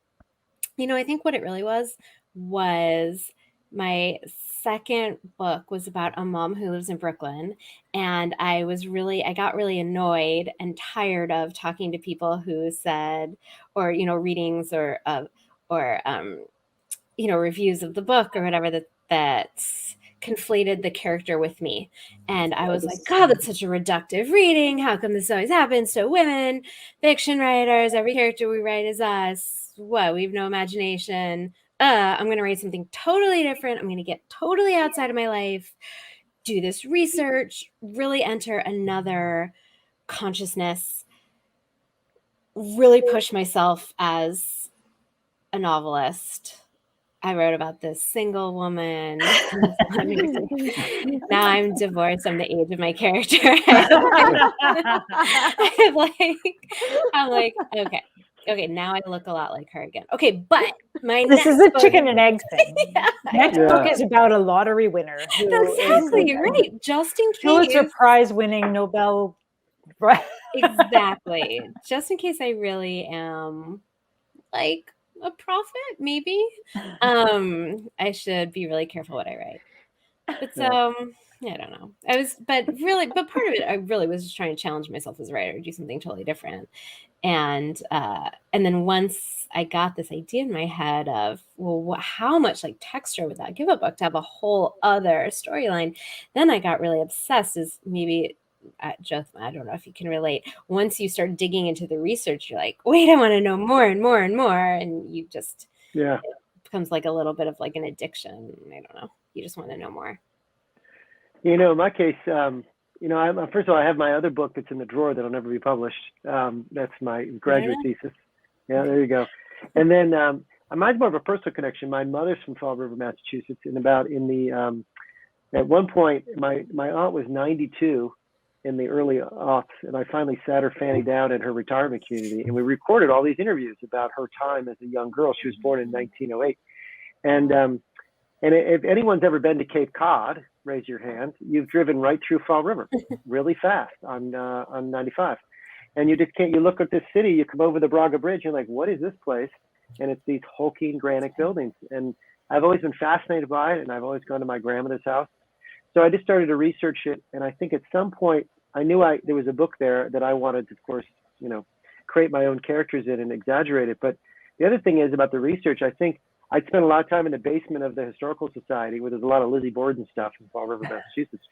I think what it really was my second book was about a mom who lives in Brooklyn. And I got really annoyed and tired of talking to people who said, or, readings or reviews of the book or whatever that conflated the character with me. And I was like, God, that's such a reductive reading. How come this always happens? So women, fiction writers, every character we write is us. What? We have no imagination. I'm going to write something totally different. I'm going to get totally outside of my life, do this research, really enter another consciousness, really push myself as a novelist. I wrote about this single woman. Now I'm divorced. I'm the age of my character. I'm like, okay, now I look a lot like her again. Okay, but this is a chicken and egg thing. Yeah. Next book is about a lottery winner. Exactly, right. Just in case. Pulitzer Prize winning Nobel. Right. Exactly. Just in case I really am like a prophet, maybe. I should be really careful what I write. But I don't know. But part of it, I really was just trying to challenge myself as a writer, do something totally different. And then once I got this idea in my head of, well, how much like texture would that give a book to have a whole other storyline? Then I got really obsessed, as maybe Jotham, I don't know if you can relate. Once you start digging into the research, you're like, wait, I want to know more and more and more. And you just, it becomes like a little bit of like an addiction. I don't know. You just want to know more. In my case, first of all, I have my other book that's in the drawer that'll never be published. That's my graduate thesis. Yeah, there you go. And then mine's more of a personal connection. My mother's from Fall River, Massachusetts, at one point, my aunt was 92 in the early aughts, and I finally sat her Fanny down at her retirement community, and we recorded all these interviews about her time as a young girl. She was born in 1908, and if anyone's ever been to Cape Cod, raise your hand. You've driven right through Fall River, really fast on 95, and you just can't. You look at this city, you come over the Braga Bridge, you're like, what is this place? And it's these hulking granite buildings, and I've always been fascinated by it, and I've always gone to my grandmother's house. So I just started to research it, and I think at some point I knew there was a book there that I wanted to, of course, create my own characters in and exaggerate it. But the other thing is about the research. I think I'd spent a lot of time in the basement of the Historical Society, where there's a lot of Lizzie Borden stuff in Fall River, Massachusetts.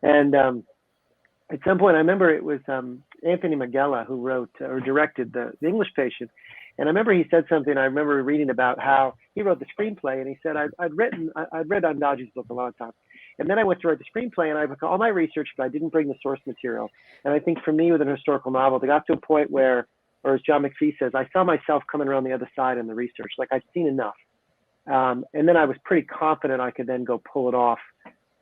And at some point, I remember it was Anthony Minghella who wrote or directed the English Patient. And I remember he said something. I remember reading about how he wrote the screenplay, and he said, I'd read Ondaatje's book a long time. And then I went to write the screenplay, and I took all my research, but I didn't bring the source material. And I think for me, with an historical novel, they got to a point where, or as John McPhee says, I saw myself coming around the other side in the research. Like, I'd seen enough. And then I was pretty confident I could then go pull it off.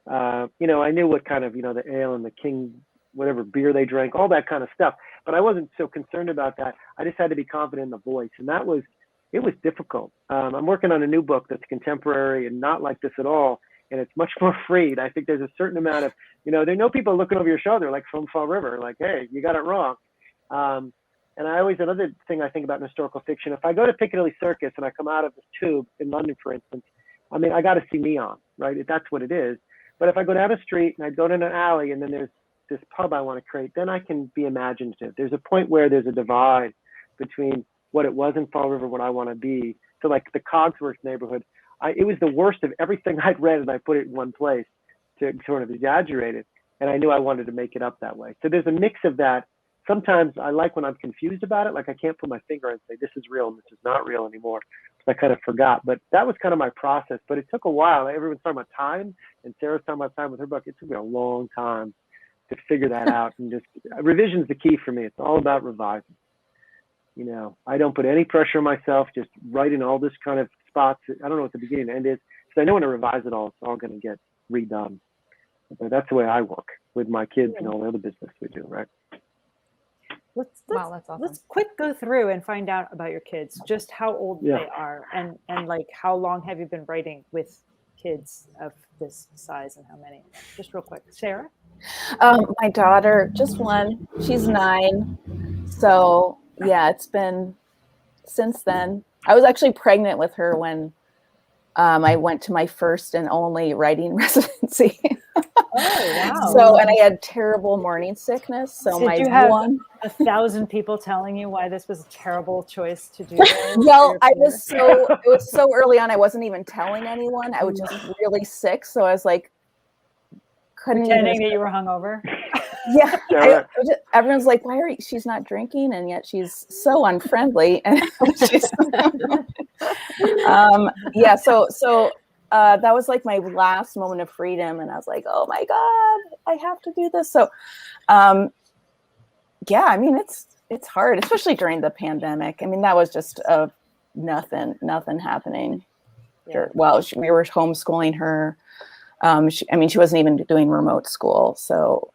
I knew what kind of, the ale and the king, whatever beer they drank, all that kind of stuff. But I wasn't so concerned about that. I just had to be confident in the voice. And it was difficult. I'm working on a new book that's contemporary and not like this at all. And it's much more freed. I think there's a certain amount of, there are no people looking over your shoulder, like from Fall River, like, hey, you got it wrong. And another thing I think about in historical fiction, if I go to Piccadilly Circus and I come out of the Tube in London, for instance, I got to see neon, right? That's what it is. But if I go down a street and I go down an alley and then there's this pub I want to create, then I can be imaginative. There's a point where there's a divide between what it was in Fall River, what I want to be. So like the Cogsworth neighborhood, it was the worst of everything I'd read, and I put it in one place to sort of exaggerate it. And I knew I wanted to make it up that way. So there's a mix of that. Sometimes I like when I'm confused about it, like I can't put my finger and say, this is real and this is not real anymore. I kind of forgot, but that was kind of my process. But it took a while. Everyone's talking about time, and Sarah's talking about time with her book. It took me a long time to figure that out. And just revision's the key for me. It's all about revising. I don't put any pressure on myself, just writing all this kind of spots. I don't know what the beginning and end is, because I know when I revise it all, it's all going to get redone. But that's the way I work with my kids and all the other business we do, right? Wow, that's awesome. Let's quick go through and find out about your kids, just how old they are, and like how long have you been writing with kids of this size and how many? Just real quick. Sarah? My daughter, just one, she's 9. So yeah, it's been since then. I was actually pregnant with her when I went to my first and only writing residency. Oh, wow. So, and I had terrible morning sickness. So Did my you have one, 1,000 people telling you why this was a terrible choice to do? well, it was so early on. I wasn't even telling anyone. I was just really sick. So I was like, pretending that you were hungover. Yeah, everyone's like, "Why she's not drinking?" And yet she's so unfriendly. And she's, So that was like my last moment of freedom, and I was like, "Oh my God, I have to do this." So, it's hard, especially during the pandemic. That was just nothing happening. Yeah. Well, we were homeschooling her. She wasn't even doing remote school, so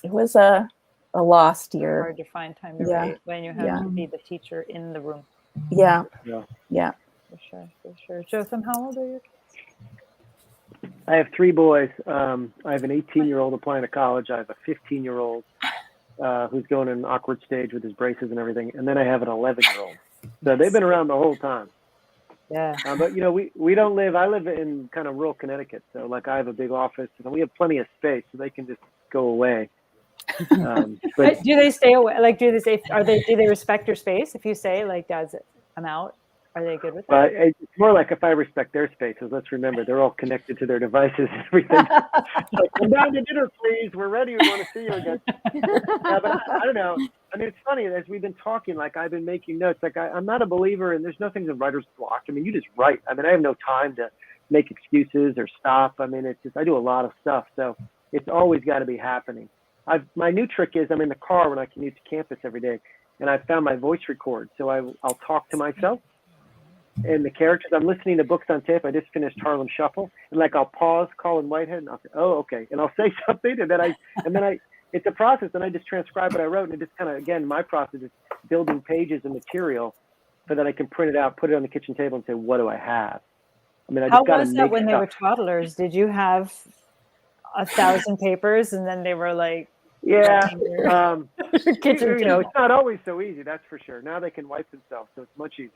it was a lost year. Hard to find time to write when you have to be the teacher in the room. Yeah. For sure. Jotham, how old are your kids? I have 3 boys. I have an 18-year-old applying to college. I have a 15-year-old who's going in an awkward stage with his braces and everything, and then I have an 11-year-old. So they've been around the whole time. Yeah. But we don't live. I live in kind of rural Connecticut, so like I have a big office, and we have plenty of space, so they can just go away. But do they stay away? Like, do they say? Do they respect your space? If you say, like, "Dad's, I'm out," are they good with that? It's more like if I respect their spaces. Let's remember they're all connected to their devices and everything. Like, come down to dinner, please. We're ready. We want to see you again. But I don't know. It's funny, as we've been talking, like I've been making notes. Like I'm not a believer, and there's nothing in writer's block. You just write. I have no time to make excuses or stop. I mean, I do a lot of stuff. So it's always got to be happening. My new trick is I'm in the car when I commute to campus every day, and I found my voice record. So I'll talk to myself and the characters. I'm listening to books on tape. I just finished Harlem Shuffle, and like I'll pause Colin Whitehead, and I'll say, "Oh, okay," and I'll say something, and then it's a process, and I just transcribe what I wrote, and it just kind of, again, my process is building pages of material so that I can print it out, put it on the kitchen table, and say, "What do I have?" I mean, I How just got to was that make when they stuff. were toddlers? Did you have 1,000 papers and then they were like, Yeah. kitchen table? It's not always so easy, that's for sure. Now they can wipe themselves, so it's much easier.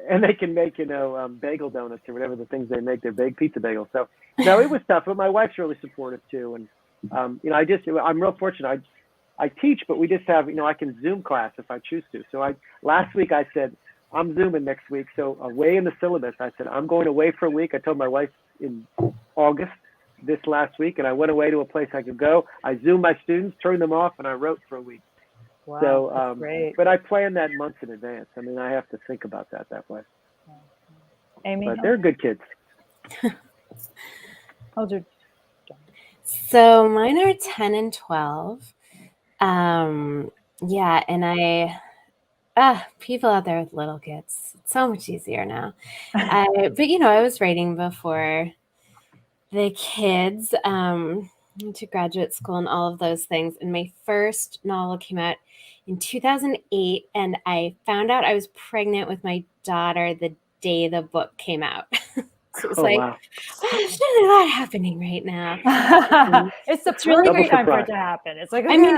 And they can make, bagel donuts or whatever the things they make, their baked pizza bagels. So no, it was tough, but my wife's really supportive too. And I'm real fortunate. I teach, but we just have, I can Zoom class if I choose to. So last week I said, I'm Zooming next week. So away in the syllabus, I said, I'm going away for a week. I told my wife in August this last week, and I went away to a place I could go. I Zoomed my students, turned them off, and I wrote for a week. Wow, So, that's great. but I plan that months in advance. I mean, I have to think about that way. Amy, But they're good kids. how's your So mine are 10 and 12. Yeah, and people out there with little kids, it's so much easier now. But I was writing before the kids, went to graduate school and all of those things. And my first novel came out in 2008, and I found out I was pregnant with my daughter the day the book came out. So it was Wow. there's really a lot happening right now. it's the really perfect great. time for it to happen. It's like, I mean,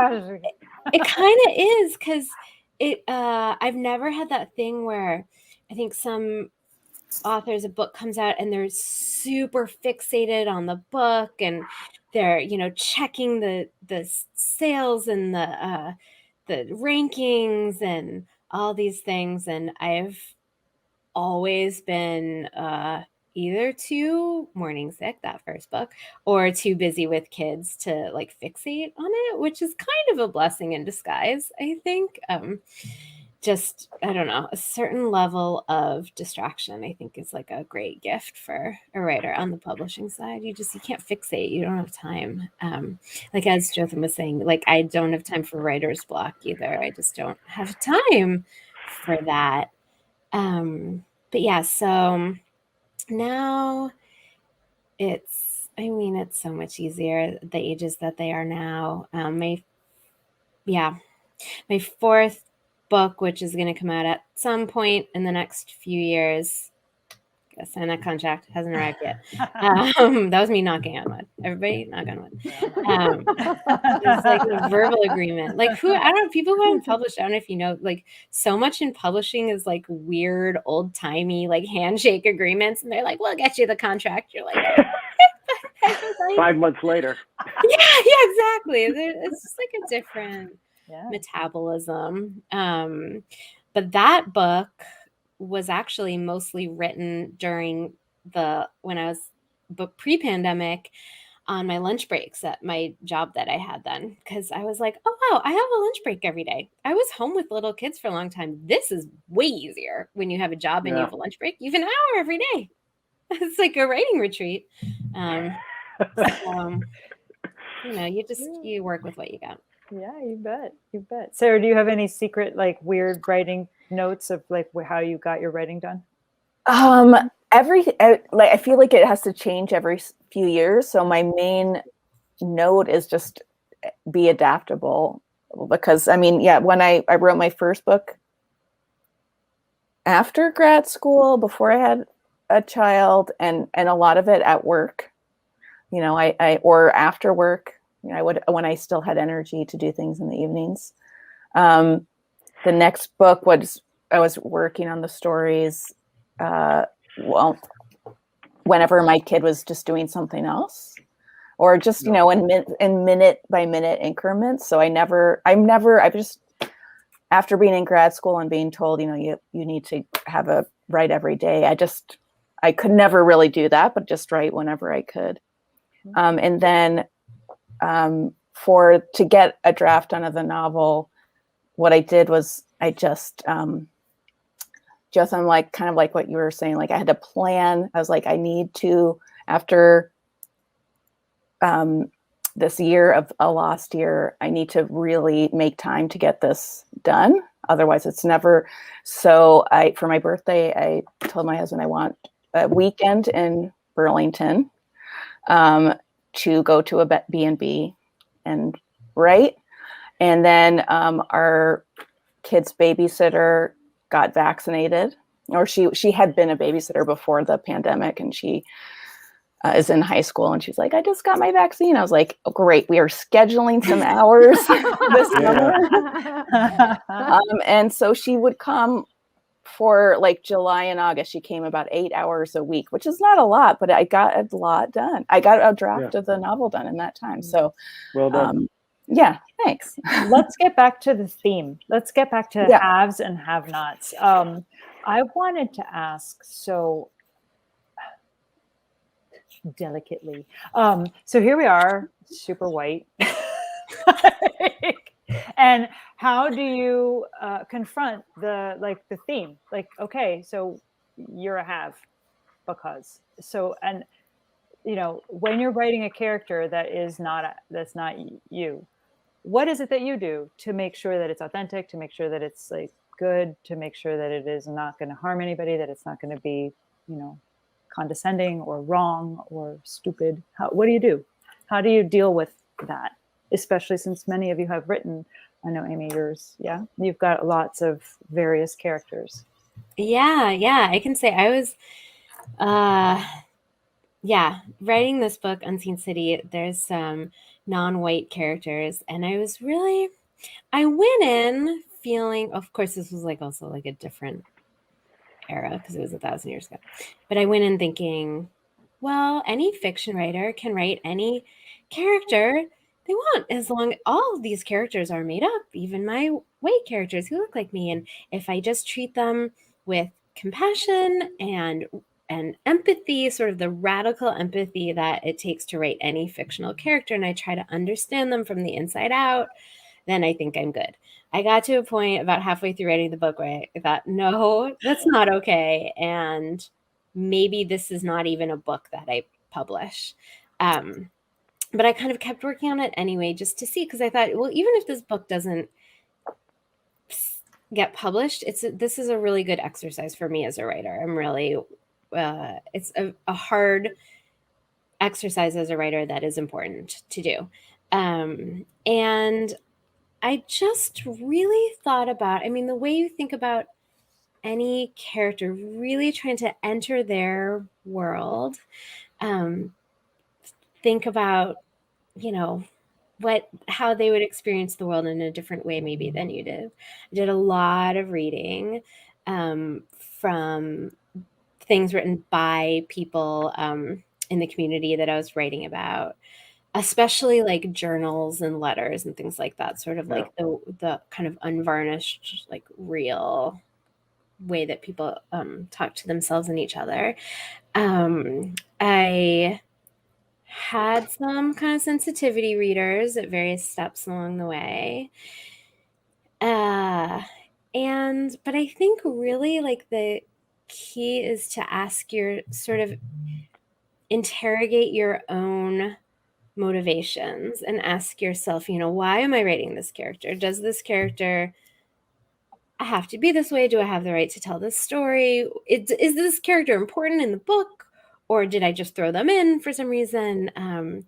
it kind of is, because I've never had that thing where I think some authors, a book comes out and they're super fixated on the book, and they're checking the sales and the rankings and all these things, and I've always been either too morning sick, that first book, or too busy with kids to fixate on it, which is kind of a blessing in disguise, I think. Just, I don't know, a certain level of distraction, I think, is a great gift for a writer on the publishing side. You can't fixate. You don't have time. As Jotham was saying, I don't have time for writer's block either. I just don't have time for that. But yeah, so now it's so much easier, the ages that they are now. My fourth book, which is going to come out at some point in the next few years. Gotta sign that contract. Hasn't arrived yet. That was me knocking on wood. Everybody knock on wood. It's a verbal agreement. I don't know, people who haven't published, I don't know if you know, so much in publishing is weird, old timey, handshake agreements. And they're like, we'll get you the contract. You're like, 5 months later. Yeah, exactly. It's just a different metabolism. But that book was actually mostly written during when I was pre-pandemic on my lunch breaks at my job that I had then, because I was like, oh wow, I have a lunch break every day. I was home with little kids for a long time. This is way easier when you have a job and you have a lunch break. You have an hour every day. It's like a writing retreat. You work with what you got. Yeah, you bet. Sarah, do you have any secret weird writing notes of how you got your writing done? I feel like it has to change every few years. So my main note is just be adaptable, because when I wrote my first book after grad school, before I had a child, and a lot of it at work, or after work. I would, when I still had energy to do things in the evenings. The next book I was working on the stories, whenever my kid was just doing something else, or just, in minute by minute increments. So I just, after being in grad school and being told, you need to have a write every day, I could never really do that, but just write whenever I could. And then, to get a draft done of the novel, what I did was I just Jotham, like kind of like what you were saying, like I had to plan. I was like, I need to, after this year of a lost year, I need to really make time to get this done. Otherwise it's never. So for my birthday, I told my husband I want a weekend in Burlington to go to a B&B and write. And then our kid's babysitter got vaccinated, or she had been a babysitter before the pandemic, and she is in high school, and she's like, I just got my vaccine. I was like, oh, great, we are scheduling some hours this summer. And so she would come for like July and August. She came about 8 hours a week, which is not a lot, but I got a lot done. I got a draft of the novel done in that time. So well done. Yeah, thanks. Let's get back to the theme. Let's get back to haves and have-nots. I wanted to ask, so delicately. So here we are, super white. And how do you confront the theme? Like, okay, so you're a have because. So, and you know, when you're writing a character that's not you, what is it that you do to make sure that it's authentic, to make sure that it's like good, to make sure that it is not going to harm anybody, that it's not going to be, you know, condescending or wrong or stupid? What do you do? How do you deal with that? Especially since many of you have written, I know Amy, yours, you've got lots of various characters. Yeah, I can say I was, writing this book, Unseen City, there's some non-white characters, and I went in feeling, of course, this was like also like a different era because it was 1,000 years ago, but I went in thinking, well, any fiction writer can write any character they want, as long as all of these characters are made up, even my white characters who look like me. And if I just treat them with compassion and empathy, sort of the radical empathy that it takes to write any fictional character, and I try to understand them from the inside out, then I think I'm good. I got to a point about halfway through writing the book where I thought, no, that's not okay. And maybe this is not even a book that I publish. But I kind of kept working on it anyway, just to see, because I thought, well, even if this book doesn't get published, this is a really good exercise for me as a writer. I'm really, it's a hard exercise as a writer that is important to do. And I just really thought about, I mean, the way you think about any character, really trying to enter their world, think about, you know, how they would experience the world in a different way maybe than you did. I did a lot of reading from things written by people in the community that I was writing about, especially like journals and letters and things like that, sort of like the kind of unvarnished, like real way that people talk to themselves and each other. I had some kind of sensitivity readers at various steps along the way. But I think really like the key is to ask interrogate your own motivations and ask yourself, you know, why am I writing this character? Does this character have to be this way? Do I have the right to tell this story? Is this character important in the book, or did I just throw them in for some reason? And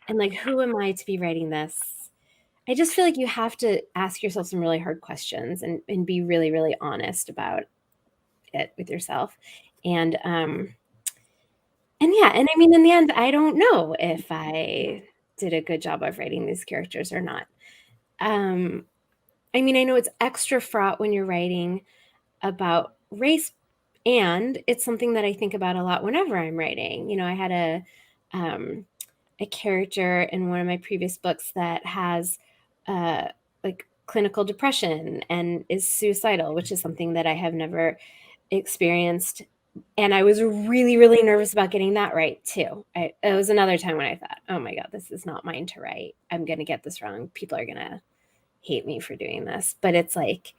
like, who am I to be writing this? I just feel like you have to ask yourself some really hard questions and be really, really honest about it with yourself. And I mean, in the end, I don't know if I did a good job of writing these characters or not. I mean, I know it's extra fraught when you're writing about race, and it's something that I think about a lot whenever I'm writing. You know, I had a character in one of my previous books that has like clinical depression and is suicidal, which is something that I have never experienced. And I was really, really nervous about getting that right too. It was another time when I thought, oh my God, this is not mine to write. I'm going to get this wrong. People are going to hate me for doing this. But it's like,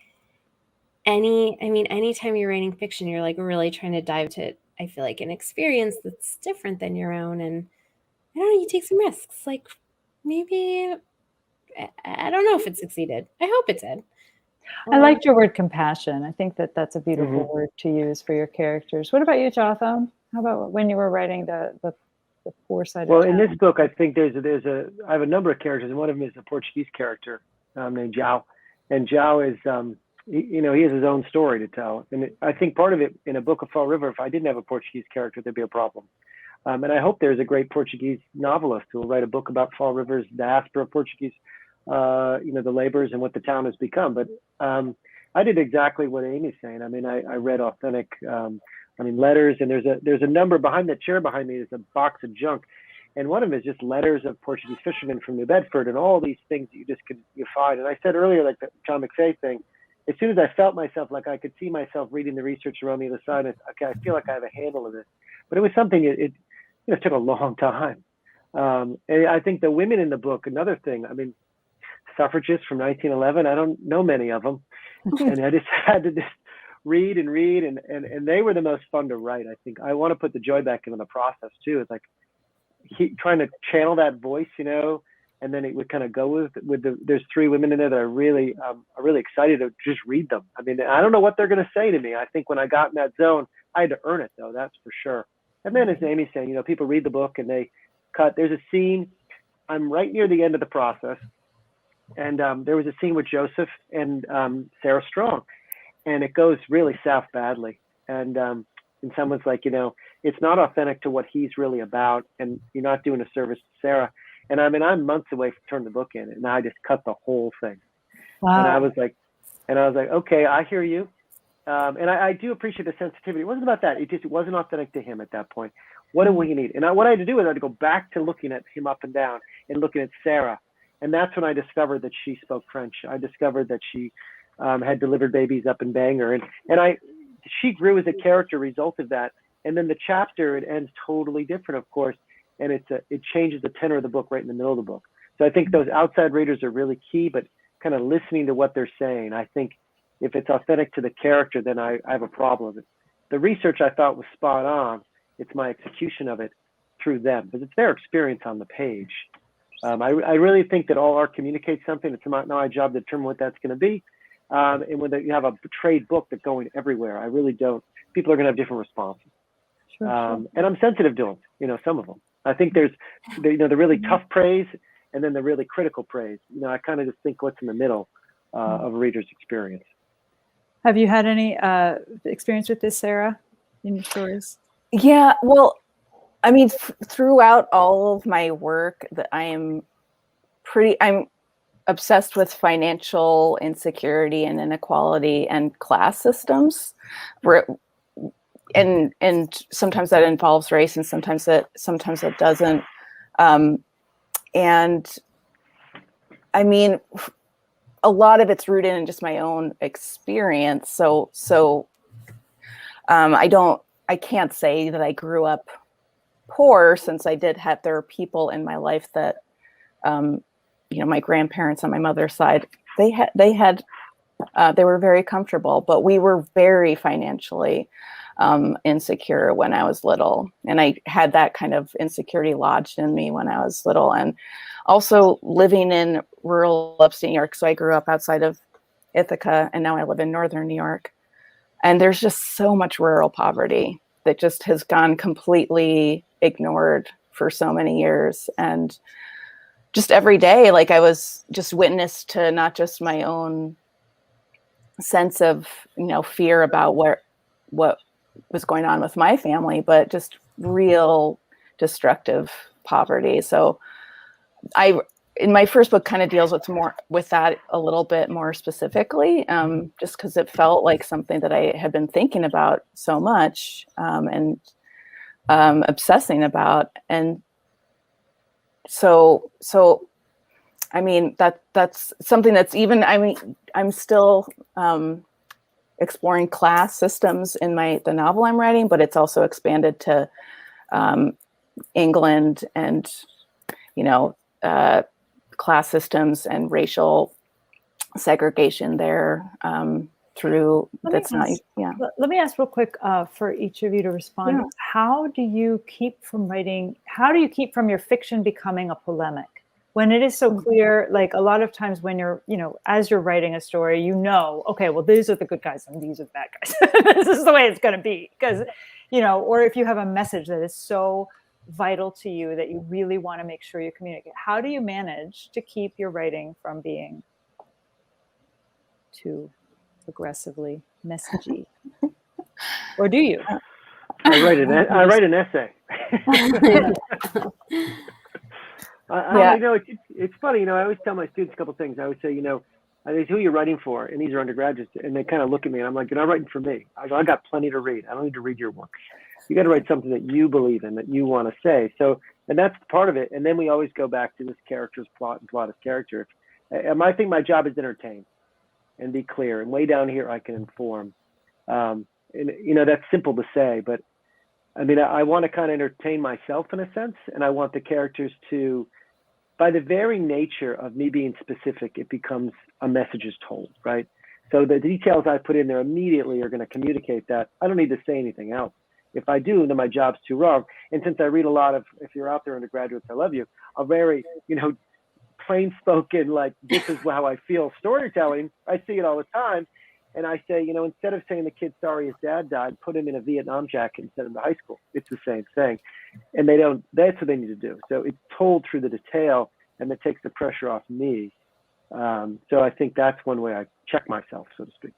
anytime you're writing fiction, you're like really trying to dive to, I feel like, an experience that's different than your own. And I don't know, you take some risks. Like maybe, I don't know if it succeeded. I hope it did. I liked your word compassion. I think that that's a beautiful Mhm. word to use for your characters. What about you, Jotham? How about when you were writing the four-sided Well, in town? this book, I think I have a number of characters, and one of them is a Portuguese character named João, and João is, he has his own story to tell, and I think part of it in a book of Fall River, if I didn't have a Portuguese character, there'd be a problem. And I hope there's a great Portuguese novelist who will write a book about Fall River's diaspora of Portuguese, the laborers and what the town has become. But I did exactly what Amy's saying. I mean, I read authentic, letters, and there's a number behind the chair behind me is a box of junk. And one of them is just letters of Portuguese fishermen from New Bedford and all these things that you find. And I said earlier, like the John McFay thing, as soon as I felt myself, like I could see myself reading the research around the other side, okay, I feel like I have a handle of this. But it was something, it took a long time. And I think the women in the book, another thing, suffragists from 1911, I don't know many of them. And I just had to just read, and they were the most fun to write. I think I want to put the joy back into the process too. It's like trying to channel that voice, and then it would kind of go there's three women in there that are really excited to just read them. I mean, I don't know what they're going to say to me. I think when I got in that zone, I had to earn it though, that's for sure. And then as Amy's saying, people read the book and they cut. There's a scene, I'm right near the end of the process, and there was a scene with Joseph and Sarah Strong, and it goes really south badly. And someone's like, it's not authentic to what he's really about, and you're not doing a service to Sarah. And I'm months away from turning the book in, and I just cut the whole thing. Wow. And I was like, okay, I hear you. And I do appreciate the sensitivity. It wasn't about that. It wasn't authentic to him at that point. What do we need? And what I had to do is I had to go back to looking at him up and down and looking at Sarah. And that's when I discovered that she spoke French. I discovered that she had delivered babies up in Bangor. And she grew as a character, result of that. And then the chapter, it ends totally different, of course. And it changes the tenor of the book right in the middle of the book. So I think those outside readers are really key, but kind of listening to what they're saying. I think if it's authentic to the character, then I have a problem. The research I thought was spot on. It's my execution of it through them, because it's their experience on the page. I really think that all art communicates something. It's not my job to determine what that's going to be. And when you have a trade book that's going everywhere, I really don't. People are going to have different responses. Sure. And I'm sensitive to them, some of them. I think there's, the really tough praise and then the really critical praise. I kind of just think what's in the middle of a reader's experience. Have you had any experience with this, Sarah, in your stories? Yeah, well, throughout all of my work, that I'm obsessed with financial insecurity and inequality and class systems, and sometimes that involves race, and sometimes it doesn't. And a lot of it's rooted in just my own experience. So I can't say that I grew up poor, since there are people in my life that, my grandparents on my mother's side, they were very comfortable, but we were very financially insecure when I was little. And I had that kind of insecurity lodged in me when I was little. And also living in rural upstate New York. So I grew up outside of Ithaca, and now I live in northern New York. And there's just so much rural poverty that just has gone completely ignored for so many years. And just every day, like, I was just witness to not just my own sense of, fear about what was going on with my family, but just real destructive poverty. So in my first book kind of deals with that a little bit more specifically, just because it felt like something that I had been thinking about so much, and obsessing about. And so that's something that's even, I'm still exploring class systems in the novel I'm writing, but it's also expanded to England and, class systems and racial segregation there. through. Let me That's not, ask- yeah. Let me ask real quick for each of you to respond. Yeah. How do you keep from your fiction becoming a polemic? When it is so clear, like a lot of times when you're, as you're writing a story, okay, well, these are the good guys and these are the bad guys. This is the way it's going to be. Because, or if you have a message that is so vital to you that you really want to make sure you communicate, how do you manage to keep your writing from being too aggressively messagey? Or do you? I write an essay. It's funny. I always tell my students a couple things. I always say, who you're writing for, and these are undergraduates, and they kind of look at me, and I'm like, you're not writing for me. I got plenty to read. I don't need to read your work. You got to write something that you believe in, that you want to say. So, and that's part of it. And then we always go back to this character's plot and plot is character. And I think my job is to entertain and be clear. And way down here, I can inform. And that's simple to say, but I mean, I want to kind of entertain myself in a sense, and I want the characters to, by the very nature of me being specific, it becomes a message is told, right? So the details I put in there immediately are going to communicate that. I don't need to say anything else. If I do, then my job's too wrong. And since I read a lot of, if you're out there undergraduates, I love you, a very, plain spoken, like, this is how I feel storytelling. I see it all the time. And I say, instead of saying the kid's sorry his dad died, put him in a Vietnam jacket and send him to high school. It's the same thing. And that's what they need to do. So it's told through the detail, and it takes the pressure off me. So I think that's one way I check myself, so to speak.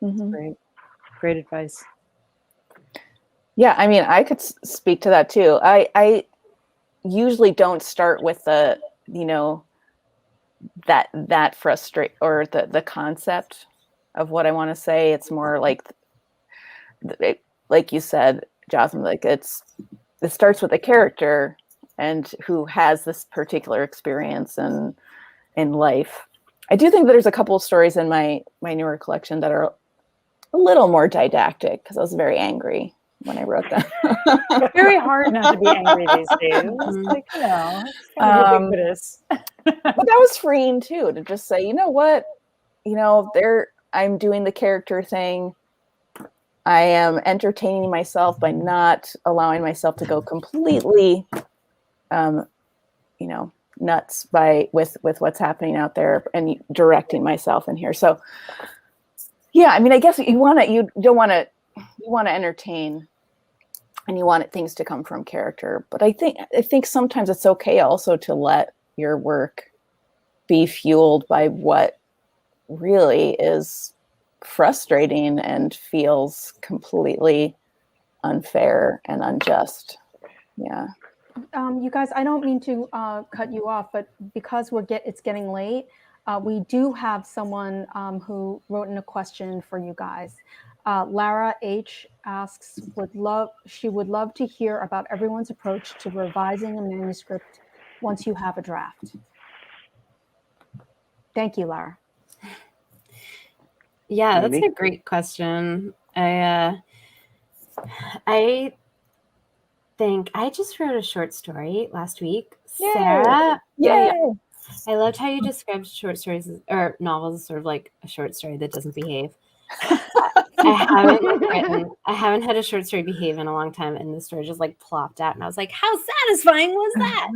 Mm-hmm. Great advice. Yeah, I mean, I could speak to that too. I usually don't start with the, that frustrate or the concept of what I want to say. It's more like you said, Jotham, like it starts with a character and who has this particular experience in life. I do think that there's a couple of stories in my newer collection that are a little more didactic because I was very angry when I wrote them. It's very hard not to be angry these days. It's like, it's kind of ubiquitous. But that was freeing too, to just say, you know what, I'm doing the character thing. I am entertaining myself by not allowing myself to go completely, nuts with what's happening out there, and directing myself in here. So, yeah, I mean, I guess you want to entertain, and you want things to come from character. But I think sometimes it's okay also to let your work be fueled by what really is frustrating and feels completely unfair and unjust. Yeah. You guys, I don't mean to cut you off, but because it's getting late, we do have someone who wrote in a question for you guys. Lara H asks, she would love to hear about everyone's approach to revising a manuscript once you have a draft. Thank you, Lara. Yeah, that's a great question. I think I just wrote a short story last week. Yay. Sarah, Yay. I loved how you described short stories or novels as sort of like a short story that doesn't behave. I haven't had a short story behave in a long time, and the story just like plopped out, and I was like, how satisfying was that?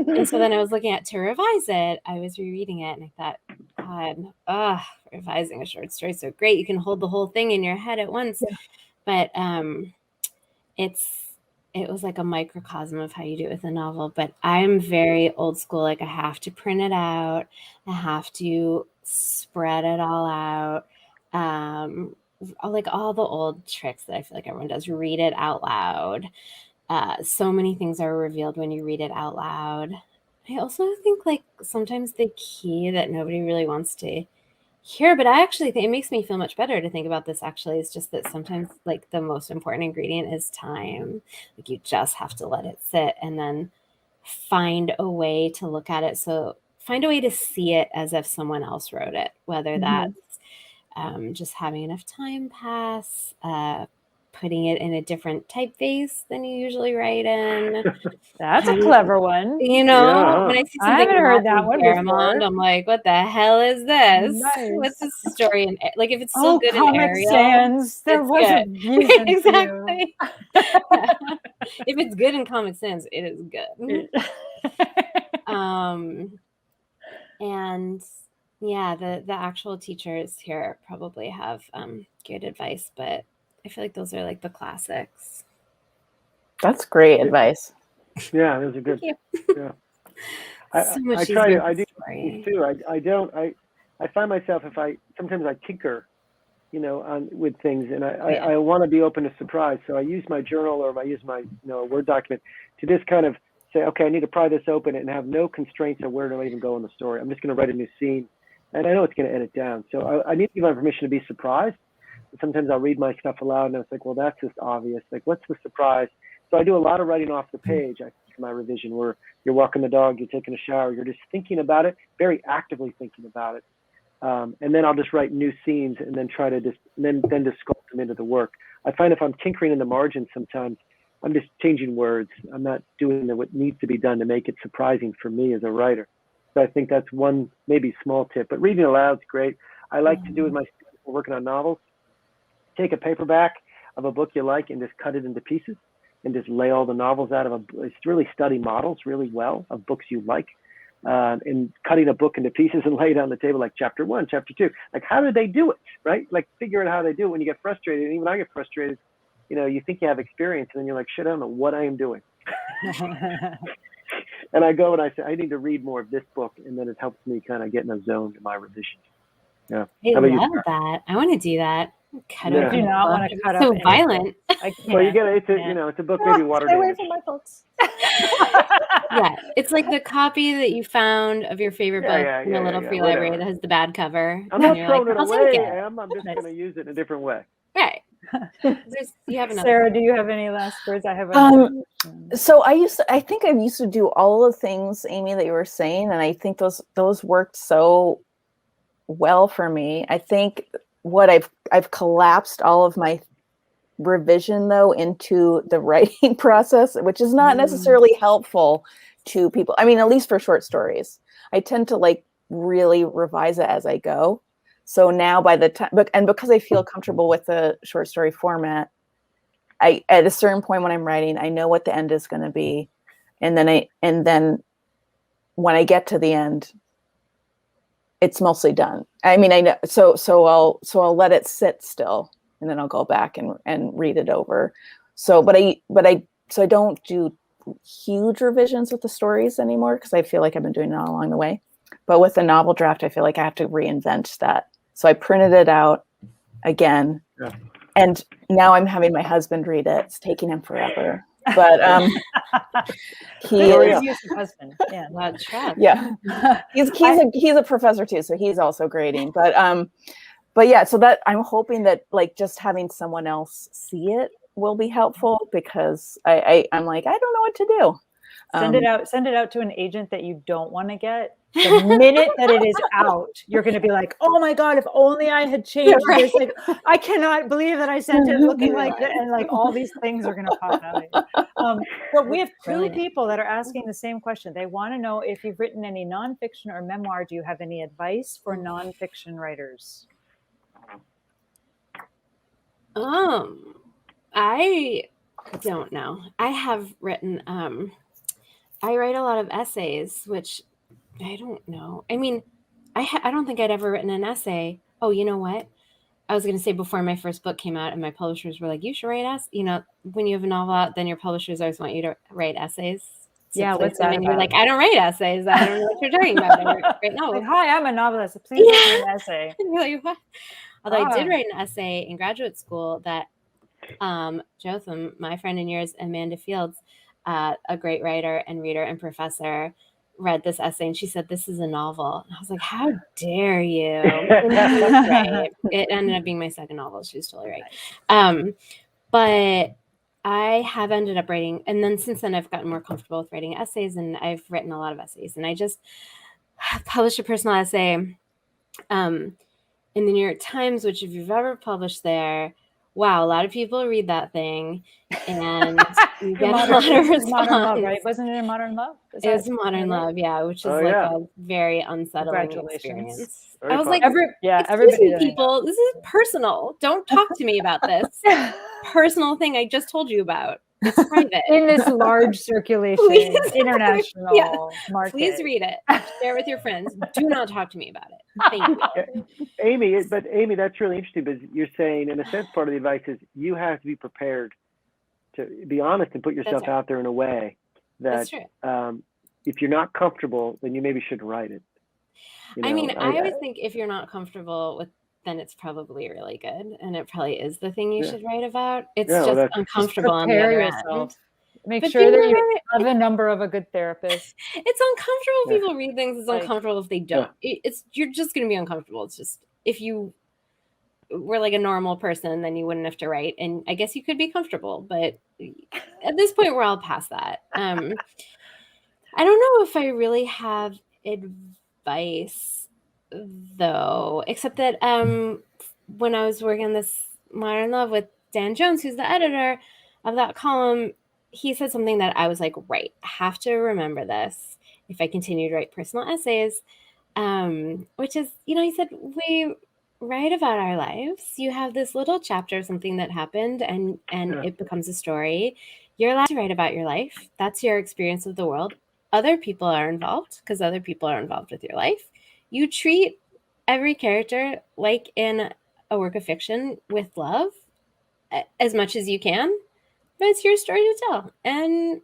And so then I was looking at to revise it. I was rereading it, and I thought, God, revising a short story is so great. You can hold the whole thing in your head at once. Yeah. But it was like a microcosm of how you do it with a novel. But I'm very old school. Like, I have to print it out. I have to spread it all out. Like all the old tricks that I feel like everyone does. Read it out loud. So many things are revealed when you read it out loud. I also think like sometimes the key that nobody really wants to hear, but I actually think it makes me feel much better to think about this actually, is just that sometimes like the most important ingredient is time. Like you just have to let it sit and then find a way to look at it. So find a way to see it as if someone else wrote it, whether that's just having enough time pass, putting it in a different typeface than you usually write in. That's a clever one. You know, Yeah. when I see I something haven't heard that Matthew one Garamond, before. I'm like, what the hell is this? Nice. What's this story? And like, if it's still good in Comic Arial, Sans. There it's was a good. reason for Exactly. Yeah. If it's good in Comic Sans, it is good. you. And yeah, the actual teachers here probably have good advice, but I feel like those are like the classics. That's great advice. Yeah, those are good. Thank Yeah. So much I easier try to, with I do story. things too. I find myself, sometimes I tinker, with things, and I want to be open to surprise. So I use my journal, or I use my, Word document to just kind of say, okay, I need to pry this open and have no constraints of where do I even go in the story. I'm just going to write a new scene, and I know it's going to edit down. So I need to give my permission to be surprised. And sometimes I'll read my stuff aloud, and it's like, well, that's just obvious. Like, what's the surprise? So I do a lot of writing off the page. I think in my revision, where you're walking the dog, you're taking a shower, you're just thinking about it, very actively thinking about it. And then I'll just write new scenes and then try to then just sculpt them into the work. I find if I'm tinkering in the margins, sometimes I'm just changing words. I'm not doing what needs to be done to make it surprising for me as a writer. So I think that's one maybe small tip. But reading aloud's great. I like to do with my students when we're working on novels. Take a paperback of a book you like and just cut it into pieces and just lay all the novels out of it's really study models really well of books you like. And cutting a book into pieces and lay it on the table, like chapter 1, chapter 2. Like, how did they do it, right? Like, figure out how they do it when you get frustrated. And even I get frustrated, you think you have experience, and then you're like, shit, I don't know what I am doing. And I go and I say, I need to read more of this book, and then it helps me kind of get in a zone in my revisions. Yeah. I love that. I want to do that. Cut Yeah. I do not want to cut up so anything. violent. I can't. Well, you get it. It's a book maybe watered Stay away down. from my books. Yeah, it's like the copy that you found of your favorite book in a little free library whatever. that has the bad cover. I'm not and you're throwing like, it I'll away, take it. Em. I'm just Nice. going to use it in a different way. Right. You have another. Sarah, do you have any last words? I have another question. So I think I used to do all the things, Amy, that you were saying, and I think those worked so well for me. I think what I've collapsed all of my revision though into the writing process, which is not necessarily helpful to people. I mean, at least for short stories, I tend to like really revise it as I go. So now by the time, and because I feel comfortable with the short story format, at a certain point when I'm writing, I know what the end is going to be. And then when I get to the end, it's mostly done. I mean, I know, so I'll let it sit still, and then I'll go back and read it over. So, but I don't do huge revisions with the stories anymore, because I feel like I've been doing it all along the way. But with the novel draft, I feel like I have to reinvent that. So I printed it out again. Yeah. And now I'm having my husband read it. It's taking him forever. But he is, Abusive husband. Yeah. That's trap. yeah. He's a professor too, so he's also grading. But yeah, so that I'm hoping that like just having someone else see it will be helpful, because I'm like, I don't know what to do. Send it out to an agent that you don't want to get. The minute that it is out, you're going to be like, oh my God, if only I had changed this. Like, I cannot believe that I sent it looking like that. And like all these things are going to pop out. But we have two people that are asking the same question. They want to know if you've written any nonfiction or memoir. Do you have any advice for nonfiction writers? I don't know. I have written, I write a lot of essays, which I don't know. I mean, I don't think I'd ever written an essay. Oh, you know what? I was going to say, before my first book came out and my publishers were like, you should write essays. You know, when you have a novel out, then your publishers always want you to write essays. Yeah, what's that And you're about? like, I don't write essays. I don't know what you're talking about. I write novels. Like, hi, I'm a novelist. Please write me an essay. And you're like, what? Although I did write an essay in graduate school that Jotham, my friend and yours, Amanda Fields, a great writer and reader and professor, read this essay, and she said, this is a novel. And I was like, how dare you? Right. It ended up being my second novel. She was totally right. But I have ended up writing, and then since then I've gotten more comfortable with writing essays, and I've written a lot of essays, and I just published a personal essay in the New York Times, which if you've ever published there, wow, a lot of people read that thing, and you get a lot of response. Modern Love, right? Wasn't it in Modern Love? It was Modern Love, yeah, which is Oh, like yeah. a very unsettling Congratulations. experience. Very I was like, popular. excuse everybody me, that I know. people, this is personal. Don't talk to me about this personal thing I just told you about. It's private. In this large circulation, Please. international market. Please read it. Share with your friends. Do not talk to me about it. Thank you. Amy, that's really interesting because you're saying, in a sense, part of the advice is you have to be prepared to be honest and put yourself out there in a way that if you're not comfortable, then you maybe shouldn't write it. You know, I mean, I always think if you're not comfortable with, then it's probably really good, and it probably is the thing you should write about. It's just uncomfortable on the other end. Make sure that you have the number of a good therapist. It's uncomfortable if people read things. It's uncomfortable if they don't. You're just going to be uncomfortable. It's just, if you were like a normal person, then you wouldn't have to write. And I guess you could be comfortable, but at this point, we're all past that. I don't know if I really have advice, though, except that when I was working on this Modern Love with Dan Jones, who's the editor of that column, he said something that I was like, right, I have to remember this if I continue to write personal essays, which is, he said, we write about our lives. You have this little chapter of something that happened, and it becomes a story. You're allowed to write about your life. That's your experience of the world. Other people are involved because other people are involved with your life. You treat every character like in a work of fiction with love as much as you can. But it's your story to tell, and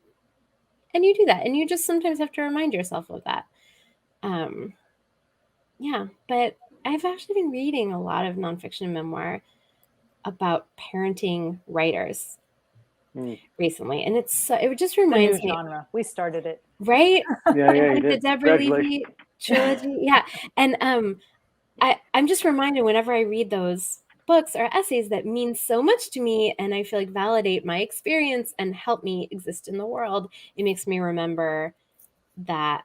you do that, and you just sometimes have to remind yourself of that. But I've actually been reading a lot of nonfiction memoir about parenting writers recently, and it just reminds me. Genre. We started it, right? Yeah, the Deborah Levy trilogy, and I'm just reminded whenever I read those books or essays that mean so much to me, and I feel like validate my experience and help me exist in the world. It makes me remember that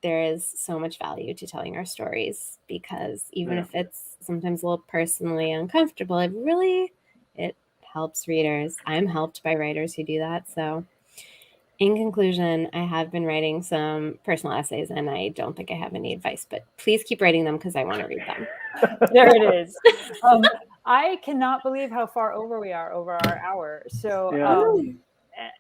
there is so much value to telling our stories, because even if it's sometimes a little personally uncomfortable, it helps readers. I'm helped by writers who do that. So in conclusion, I have been writing some personal essays, and I don't think I have any advice, but please keep writing them because I want to read them. There it is. I cannot believe how far over we are over our hour. So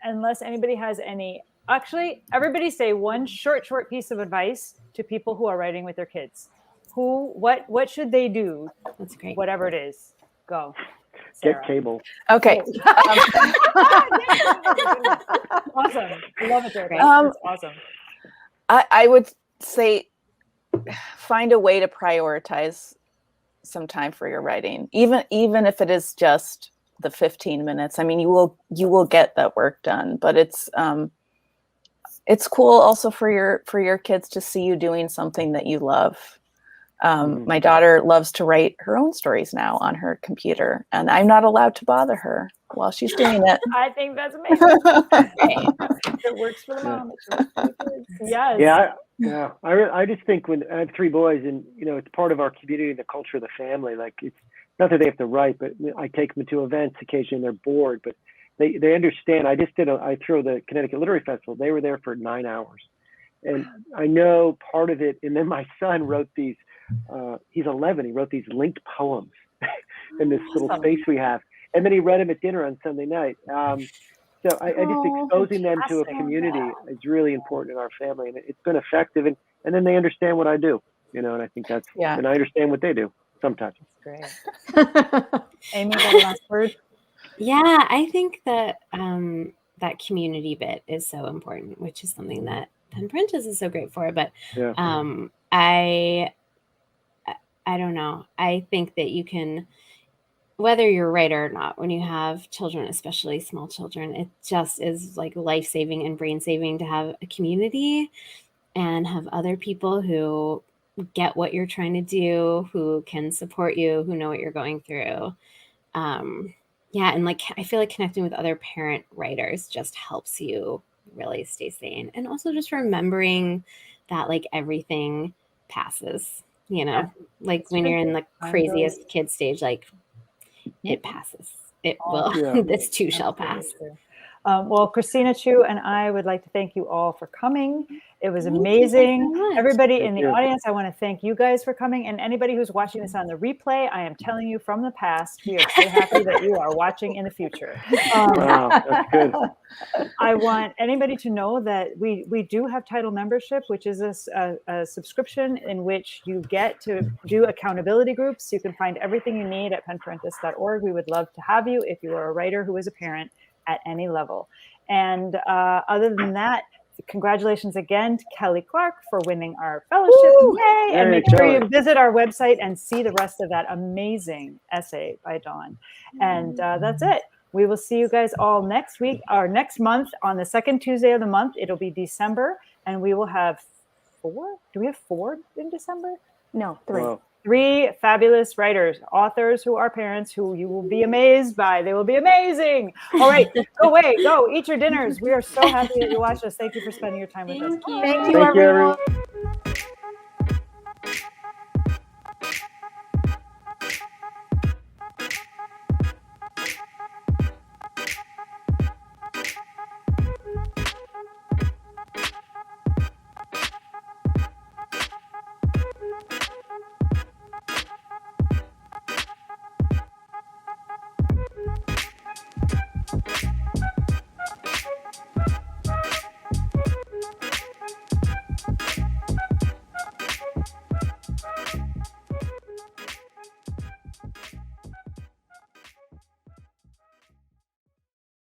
unless anybody has any, actually, everybody say one short piece of advice to people who are writing with their kids. What should they do? That's great. Whatever it is, go. Get cable. Okay. Awesome. I love it there. That's awesome. I would say find a way to prioritize some time for your writing, even if it is just the 15 minutes. I mean, you will get that work done, but it's cool also for your kids to see you doing something that you love. My daughter loves to write her own stories now on her computer, and I'm not allowed to bother her while she's doing it. I think that's amazing. It works for the mom. It works for the kids. Yes. Yeah. I just think when I have 3 boys, and it's part of our community and the culture of the family. Like, it's not that they have to write, but I take them to events occasionally. They're bored, but they understand. I throw the Connecticut Literary Festival. They were there for 9 hours, and I know part of it. And then my son wrote these. He's 11. He wrote these linked poems in this little space we have, and then he read them at dinner on Sunday night. So I just exposing them to a community is really important in our family, and it's been effective. And then they understand what I do, and I think that's and I understand what they do sometimes. That's great. Amy, got a last word? Yeah, I think that that community bit is so important, which is something that Pen Parentis is so great for. But I don't know. I think that you can, whether you're a writer or not, when you have children, especially small children, it just is like life-saving and brain-saving to have a community and have other people who get what you're trying to do, who can support you, who know what you're going through. And like, I feel like connecting with other parent writers just helps you really stay sane. And also just remembering that like everything passes. Like when you're in the craziest kid stage, like it passes. It Oh, will. yeah. This too shall pass. Well, Christina Chiu and I would like to thank you all for coming. It was Thank you amazing. so much. Everybody Thank in the you. audience, I want to thank you guys for coming. And anybody who's watching this on the replay, I am telling you from the past, we are so happy that you are watching in the future. Wow, that's good. I want anybody to know that we do have Title membership, which is a subscription in which you get to do accountability groups. You can find everything you need at penparentis.org. We would love to have you if you are a writer who is a parent at any level. And other than that, congratulations again to Kelle Clarke for winning our fellowship. Yay! And make sure you visit our website and see the rest of that amazing essay by Dawn. And that's it. We will see you guys all next week or next month on the second Tuesday of the month. It'll be December, and we will have 4. Do we have 4 in December? No, 3. Wow. 3 fabulous writers, authors who are parents who you will be amazed by. They will be amazing. All right, go away, go eat your dinners. We are so happy that you watched us. Thank you for spending your time with us. Thank you. Thank you, Thank you, everyone. everyone.